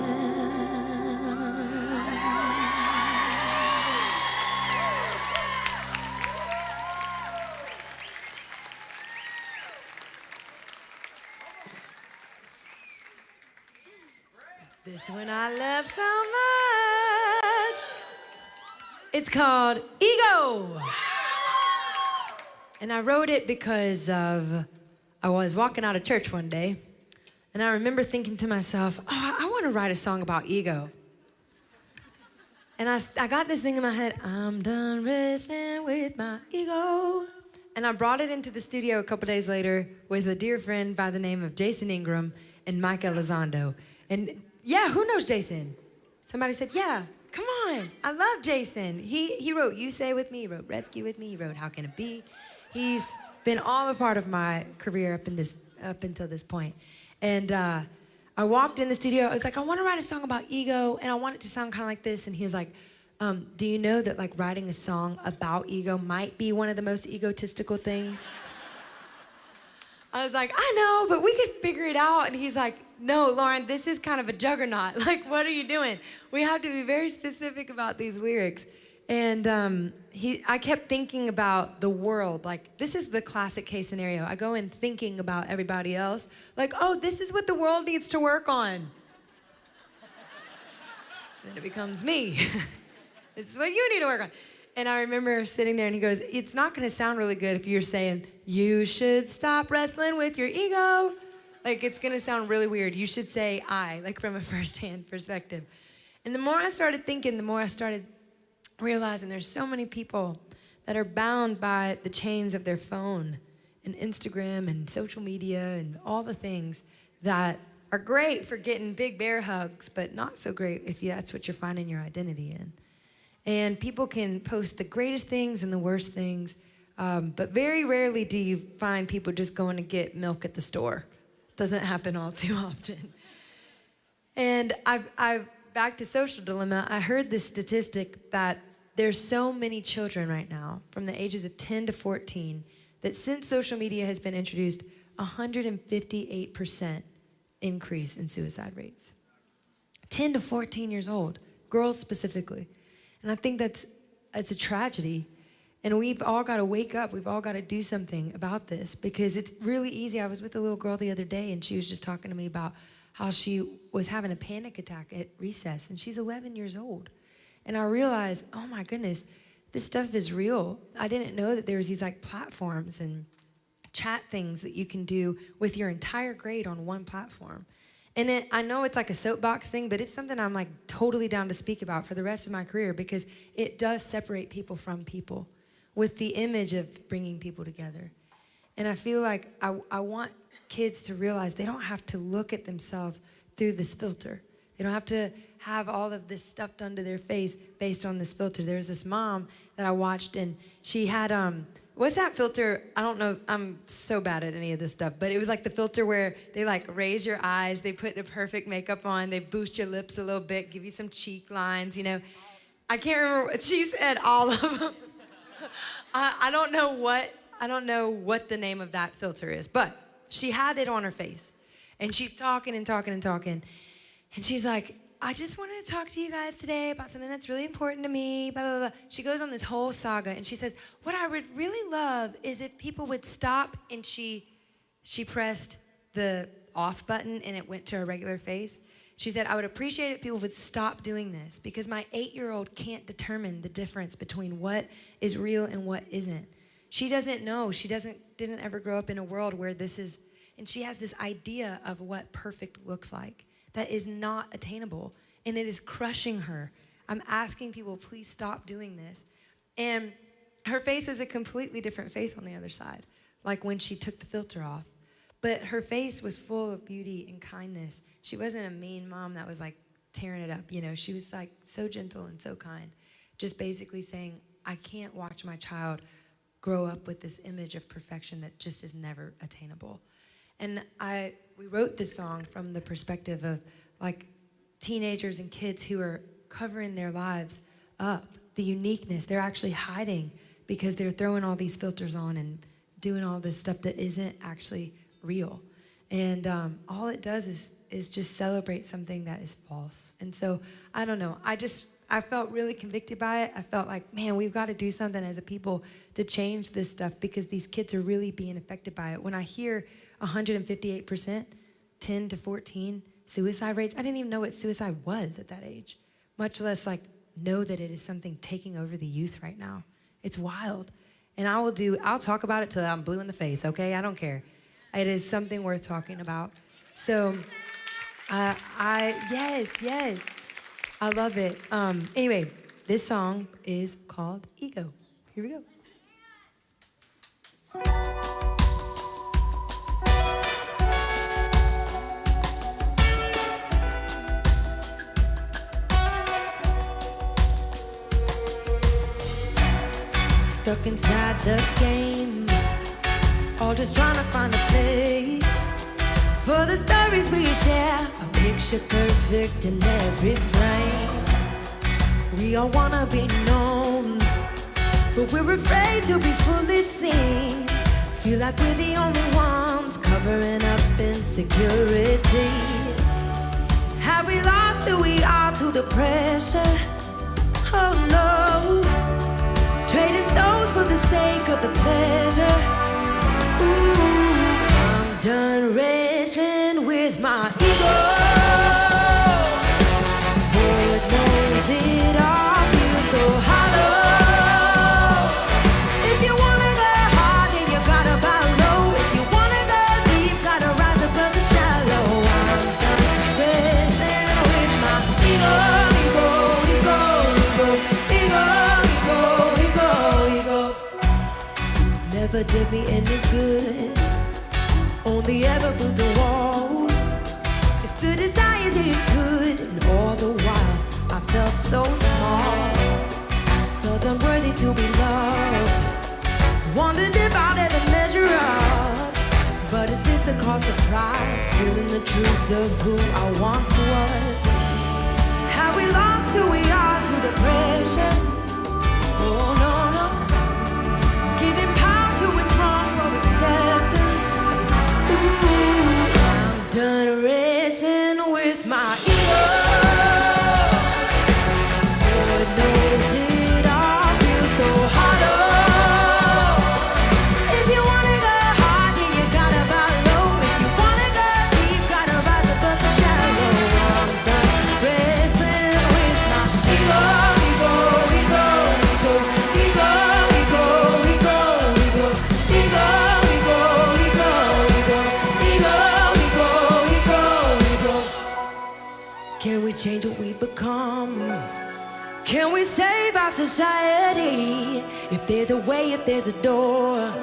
This one I love so much. It's called Ego. And I wrote it because I was walking out of church one day, and I remember thinking to myself, oh, I want to write a song about ego. And I got this thing in my head, I'm done wrestling with my ego. And I brought it into the studio a couple days later with a dear friend by the name of Jason Ingram and Mike Elizondo. And yeah, who knows Jason? Somebody said, yeah, come on. I love Jason. He wrote You Say With Me, he wrote Rescue With Me, he wrote How Can It Be? He's been all a part of my career up until this point. And I walked in the studio, I was like, I want to write a song about ego, and I want it to sound kind of like this. And he was like, do you know that like writing a song about ego might be one of the most egotistical things? I was like, I know, but we could figure it out. And he's like, no, Lauren, this is kind of a juggernaut. Like, what are you doing? We have to be very specific about these lyrics. And I kept thinking about the world. Like, this is the classic case scenario. I go in thinking about everybody else. Like, oh, this is what the world needs to work on. Then it becomes me. This is what you need to work on. And I remember sitting there and he goes, it's not going to sound really good if you're saying, you should stop wrestling with your ego. Like, it's going to sound really weird. You should say I, like from a firsthand perspective. And the more I started thinking, the more I started realizing there's so many people that are bound by the chains of their phone and Instagram and social media and all the things that are great for getting big bear hugs, but not so great if that's what you're finding your identity in. And people can post the greatest things and the worst things, but very rarely do you find people just going to get milk at the store. Doesn't happen all too often. And I've back to Social Dilemma, I heard this statistic that there's so many children right now from the ages of 10 to 14 that since social media has been introduced, 158% increase in suicide rates. 10 to 14 years old, girls specifically. And I think it's a tragedy. And we've all got to wake up. We've all got to do something about this because it's really easy. I was with a little girl the other day and she was just talking to me about how she was having a panic attack at recess and she's 11 years old. And I realized, oh my goodness, this stuff is real. I didn't know that there was these like platforms and chat things that you can do with your entire grade on one platform. And I know it's like a soapbox thing, but it's something I'm like totally down to speak about for the rest of my career because it does separate people from people with the image of bringing people together. And I feel like I want kids to realize they don't have to look at themselves through this filter. They don't have to have all of this stuff done to their face based on this filter. There's this mom that I watched and she had, what's that filter? I don't know, I'm so bad at any of this stuff, but it was like the filter where they like raise your eyes, they put the perfect makeup on, they boost your lips a little bit, give you some cheek lines, you know. I can't remember, she said all of them. I don't know what the name of that filter is, but she had it on her face. And she's talking and talking and talking. And she's like, I just wanted to talk to you guys today about something that's really important to me, blah, blah, blah. She goes on this whole saga and she says, what I would really love is if people would stop, and she pressed the off button and it went to her regular face. She said, I would appreciate it if people would stop doing this because my 8-year-old can't determine the difference between what is real and what isn't. She doesn't know. She didn't ever grow up in a world where this is, and she has this idea of what perfect looks like that is not attainable, and it is crushing her. I'm asking people, please stop doing this. And her face was a completely different face on the other side, like when she took the filter off. But her face was full of beauty and kindness. She wasn't a mean mom that was like tearing it up, you know. She was like so gentle and so kind, just basically saying, I can't watch my child grow up with this image of perfection that just is never attainable. And we wrote this song from the perspective of like teenagers and kids who are covering their lives up, the uniqueness. They're actually hiding because they're throwing all these filters on and doing all this stuff that isn't actually real. And all it does is just celebrate something that is false. And so, I don't know, I felt really convicted by it. I felt like, man, we've got to do something as a people to change this stuff because these kids are really being affected by it. When I hear 158%, 10 to 14 suicide rates, I didn't even know what suicide was at that age, much less like know that it is something taking over the youth right now. It's wild. And I'll talk about it till I'm blue in the face, okay? I don't care. It is something worth talking about. So, yes. I love it. Anyway, this song is called Ego. Here we go. Stuck inside the game, all just trying to find a place for the stories we share, a picture perfect in every frame. We all wanna be known, but we're afraid to be fully seen. Feel like we're the only ones covering up insecurity. Have we lost who we are to the pressure? Oh no, trading souls for the sake of the pleasure. Ooh, I'm done wrestling with my ego. Lord knows it all feels so hollow. never did me any good. Only ever built a wall. It stood as high as it could, and all the while I felt so small. Felt unworthy to be loved. Wondered if I'd ever measure up. But is this the cost of pride? Stealing the truth of who I once was. Have we lost who we are to the pressure? Oh no, no. Giving power to its wrong for acceptance. Ooh, I'm done wrestling with my ego. Lord knows it all feels so hollow. If you wanna go hard, then you gotta bow low. If you wanna go deep, gotta rise above the shallow. I'm done wrestling with my ego, ego, ego, ego, ego, ego, ego, ego, ego, ego, ego, ego, ego, ego, ego. Can we change what we become? Can we save our society? If there's a way, if there's a door,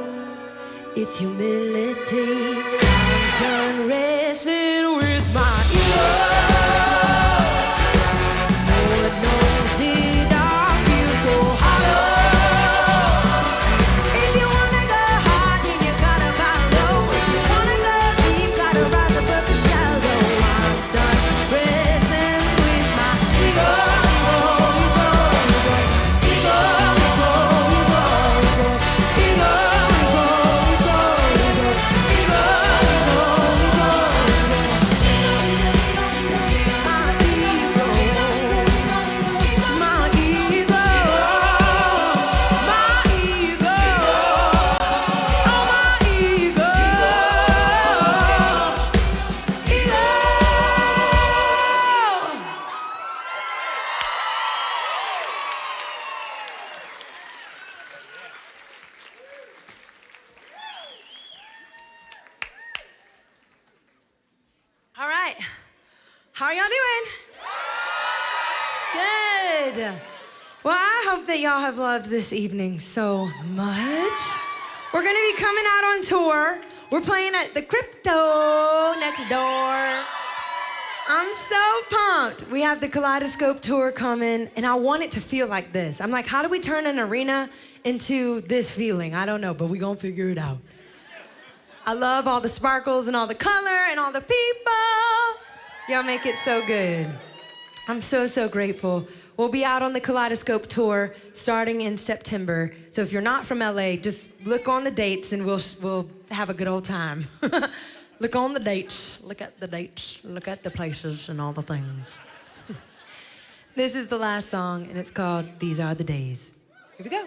it's humility. I'm done wrestling with my ego. Lord knows it all feels so hollow. If you wanna go hard, then you gotta bow low. If you wanna go deep, gotta rise above the shallow. I'm done wrestling with my ego. All right. How are y'all doing? Good. Well, I hope that y'all have loved this evening so much. We're gonna be coming out on tour. We're playing at the Crypto next door. I'm so pumped. We have the Kaleidoscope tour coming, and I want it to feel like this. I'm like, how do we turn an arena into this feeling? I don't know, but we're gonna figure it out. I love all the sparkles and all the color and all the people. Y'all make it so good. I'm so, so grateful. We'll be out on the Kaleidoscope tour starting in September. So if you're not from LA, just look on the dates and we'll have a good old time. Look on the dates, look at the dates, look at the places and all the things. This is the last song and it's called These Are the Days. Here we go.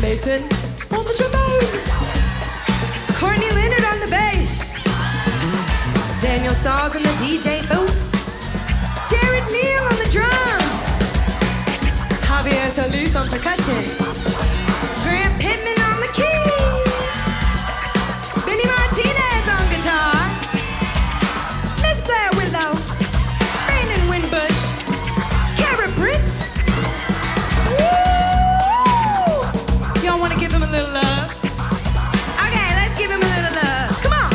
Mason on the trombone, Courtney Leonard on the bass, Daniel Saws in the DJ booth, Jared Neal on the drums, Javier Solis on percussion, Grant Pittman on the keys, Benny Martinez on guitar, Miss Blair Willow, Brandon Winbush, Kara Brits. Woo! Y'all want to give him a little love? Okay, let's give him a little love. Come on.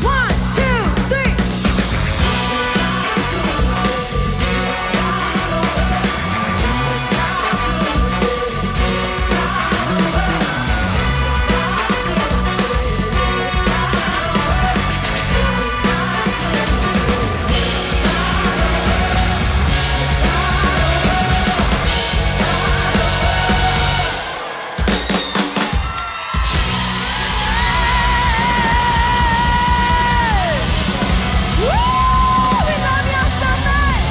One, two, three. Woo! We love y'all so much.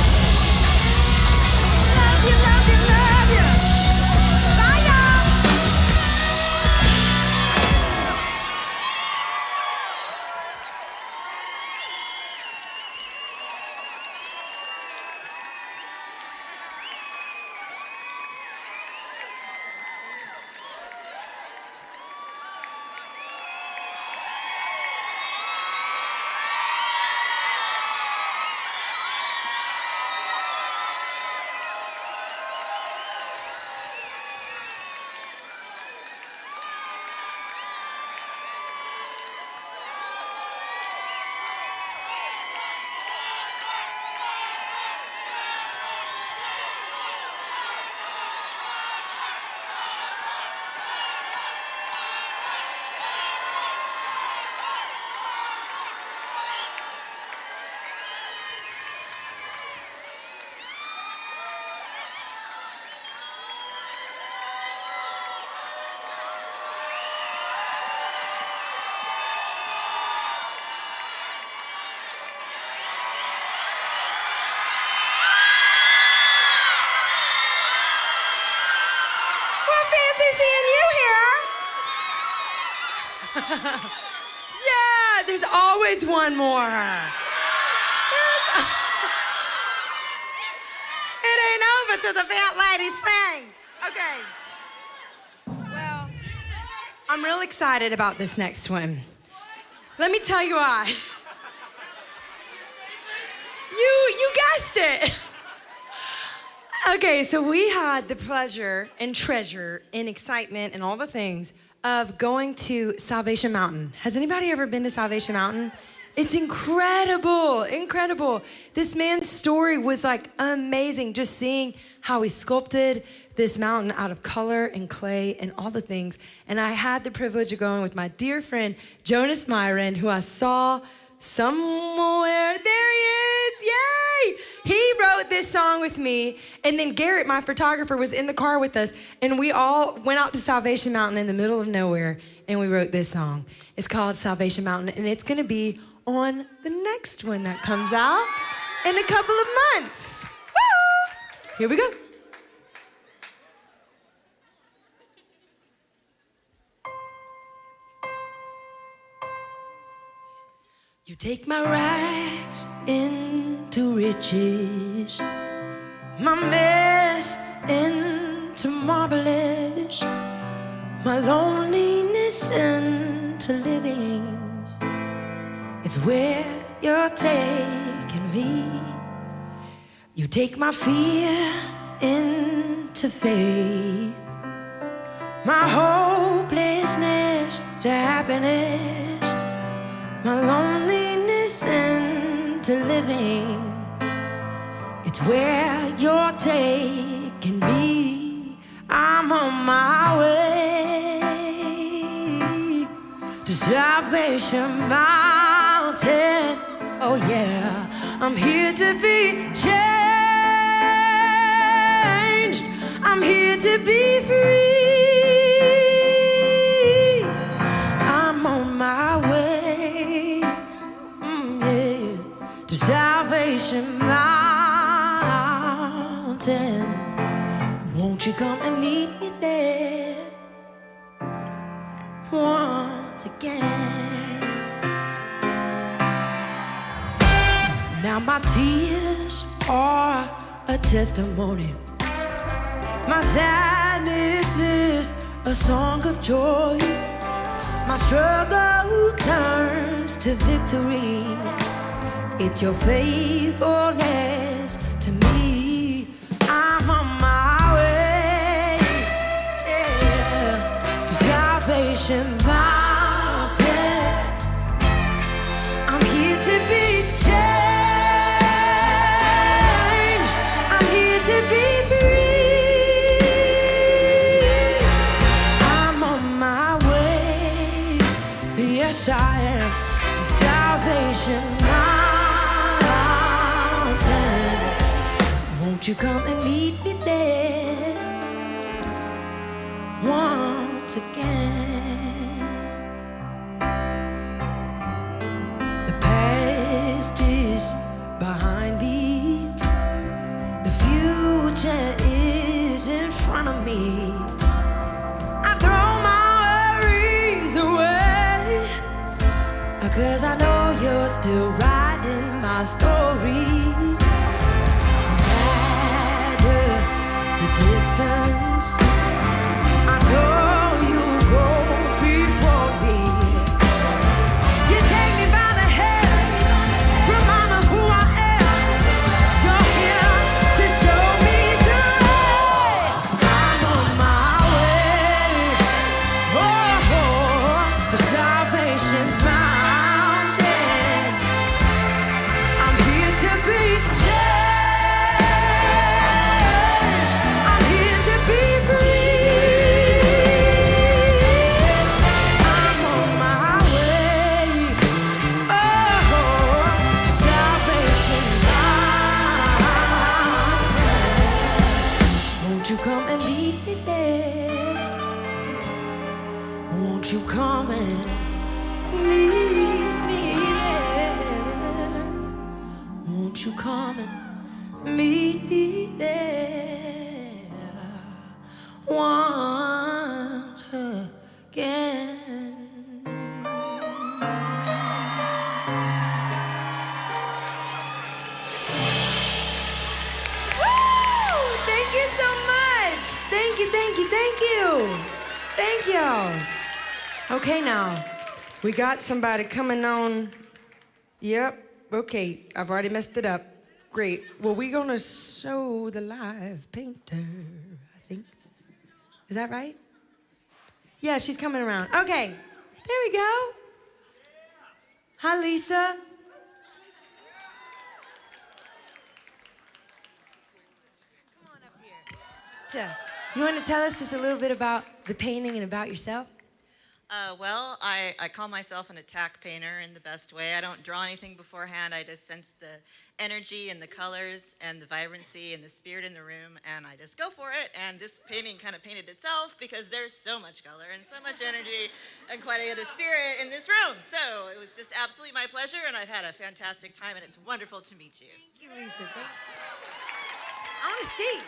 Love you, love you, love you. Bye, y'all. Well, fancy seeing you here. Yeah, there's always one more. It ain't over till the fat lady sings. Okay. Well, I'm real excited about this next one. Let me tell you why. You guessed it. Okay, so we had the pleasure and treasure and excitement and all the things of going to Salvation Mountain. Has anybody ever been to Salvation Mountain? It's incredible, incredible. This man's story was like amazing, just seeing how he sculpted this mountain out of color and clay and all the things. And I had the privilege of going with my dear friend, Jonas Myron, who I saw somewhere. There he is, yay! He wrote this song with me, and then Garrett, my photographer, was in the car with us, and we all went out to Salvation Mountain in the middle of nowhere, and we wrote this song. It's called Salvation Mountain, and it's gonna be on the next one that comes out in a couple of months. Woo! Here we go. You take my rags into riches, my mess into marvelous, my loneliness into living. It's where you're taking me. You take my fear into faith, my hopelessness to happiness, my loneliness into living. It's where you're taking me. I'm on my way to Salvation Mountain. Oh yeah, I'm here to be changed. I'm here to be free. I'm on my way. Yeah. Won't you come and meet me there once again? Now my tears are a testimony. My sadness is a song of joy. My struggle turns to victory. It's your faithfulness to me. I'm on my way, yeah, to salvation mountain. I'm here to be changed. I'm here to be free. I'm on my way, yes I am, to salvation mountain. Won't you come and meet me there once again? The past is behind me. The future is in front of me. I throw my worries away, 'cause I know you're still writing my story. No matter the distance, I know you'll go before me. You take me by the hand, remind me who I am. You're here to show me the way. I'm on my way, oh, to salvation mountain. I'm here to be changed. I'm here to be free. I'm on my way, oh, to salvation mountain. Won't you come and meet me there? Won't you come and meet me there? Won't you come and meet me there once again? Woo! Thank you so much. Thank you, thank you, thank you. Thank y'all. Okay, now, we got somebody coming on. Yep, okay, I've already messed it up. Great. Well, we're gonna show the live painter, I think. Is that right? Yeah, she's coming around. Okay, there we go. Hi, Lisa. Come on up here. You want to tell us just a little bit about the painting and about yourself? Well, I call myself an attack painter in the best way. I don't draw anything beforehand. I just sense the energy and the colors and the vibrancy and the spirit in the room, and I just go for it. And this painting kind of painted itself because there's so much color and so much energy and quite a bit of spirit in this room. So it was just absolutely my pleasure, and I've had a fantastic time, and it's wonderful to meet you. Thank you, Lisa. I want to see.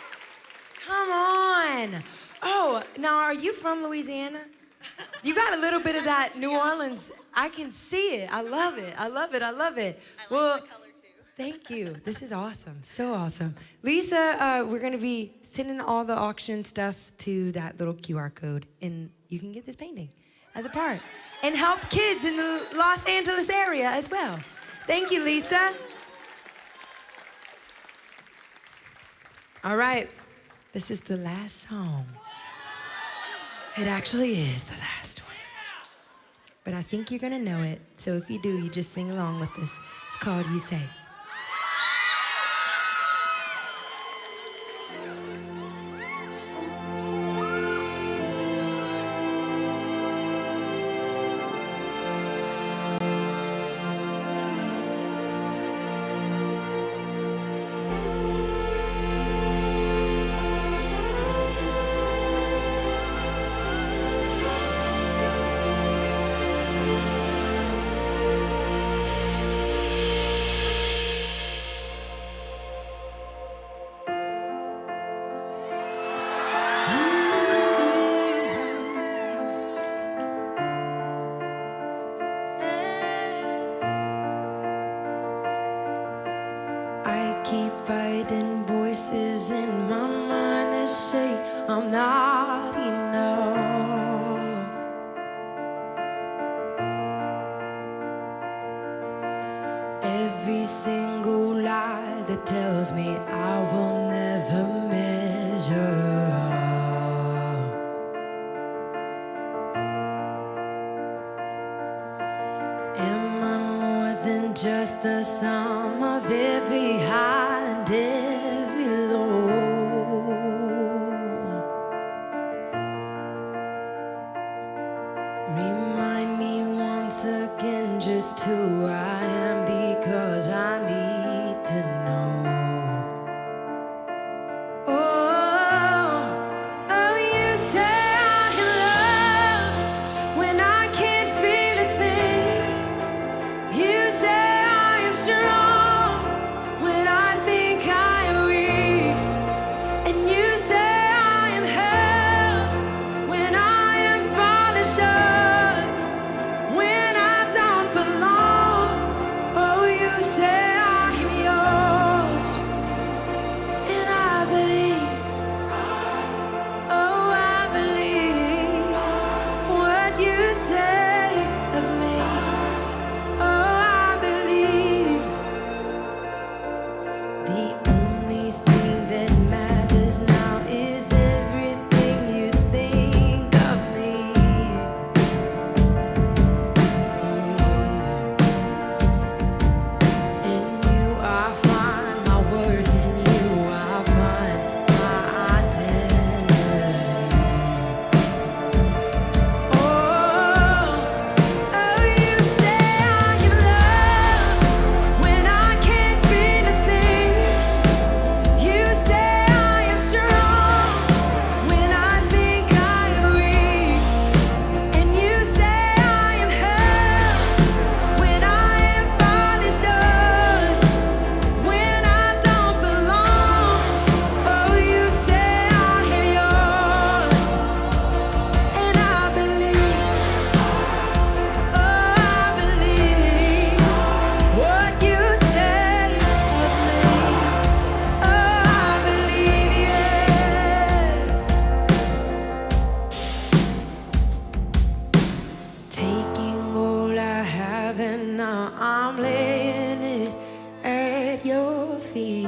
Come on. Oh, now are you from Louisiana? You got a little bit of that New Orleans. I can see it. I love it. I love it. I love it. I like the color too. Thank you. This is awesome. So awesome. Lisa, we're going to be sending all the auction stuff to that little QR code, and you can get this painting as a part and help kids in the Los Angeles area as well. Thank you, Lisa. All right. This is the last song. It actually is the last one. But I think you're gonna know it. So if you do, you just sing along with this. It's called You Say. I'm not enough. Every single lie that tells me I will never measure up. Am I more than just the sum of every high and every low? Remind me once again just who I am, because I need to know. Oh, you say I am loved when I can't feel a thing. You say I am strong when I think I am weak. And you say I am held when I am falling short, when I don't belong. Oh, you say I am yours, and I believe. Oh, I believe what you say of me. Oh, I believe. The only thing that matters now is everything you think of me. In you I find my worth, in you I find my identity. Oh, you say I am loved when I can't feel a thing. You say I am strong when I think I am weak. And you say I am held when I am falling short, when I don't belong. Oh, you say I am yours, and I believe. Oh, I believe what you say of me. Oh, I believe, yeah. Taking all I have and now I'm laying it at your feet.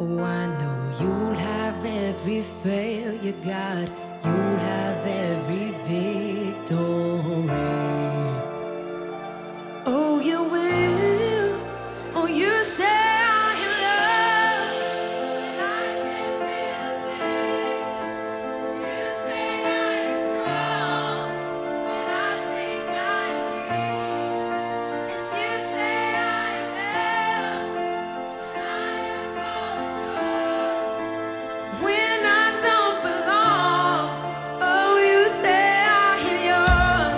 Oh, I know you'll have every failure, God. You'll have every victory. Oh, you will. Oh, you say I am loved when I can't feel a thing. You say I am strong when I think I'm weak. And you say I am held when I am falling short, when I don't belong. Oh, you say I am yours.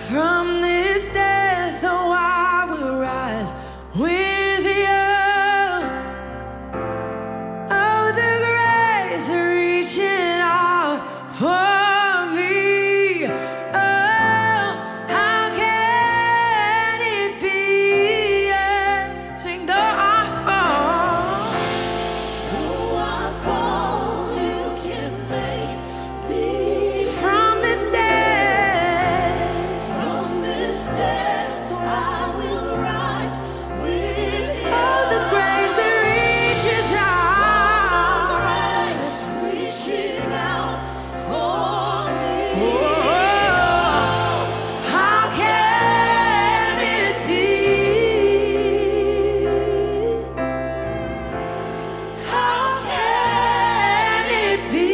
From this death, oh, I will rise with you. Oh, the grace reaching out for me. Oh, how can it be? Yes, sing though I fall. Though I fall, you can make me. From this death, I will rise with you. Oh, the grace that reaches out. Oh, the grace reaching out for me. Oh, how can it be? How can it be?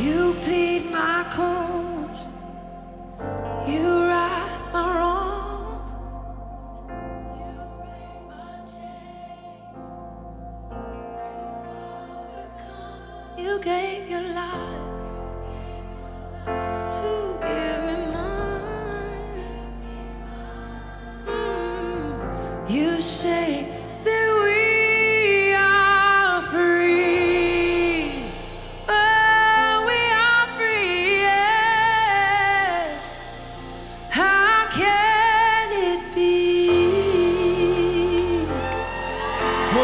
You plead my cause, you right my wrongs, you break my chains, overcome. You gave your life to give me mine. You say that we are free. Oh, we are free, yes. How can it be? Oh,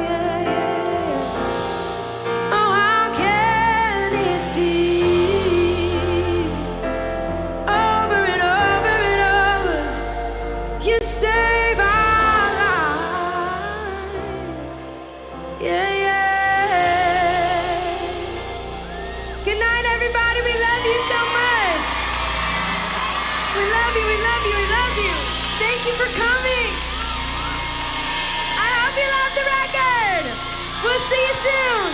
yeah, yeah. Oh, how can it be? Over and over and over, you save our lives. Yeah, yeah. Good night, everybody. We love you so much. We love you, we love you, we love you. Thank you for coming. I hope you love the record. We'll see you soon.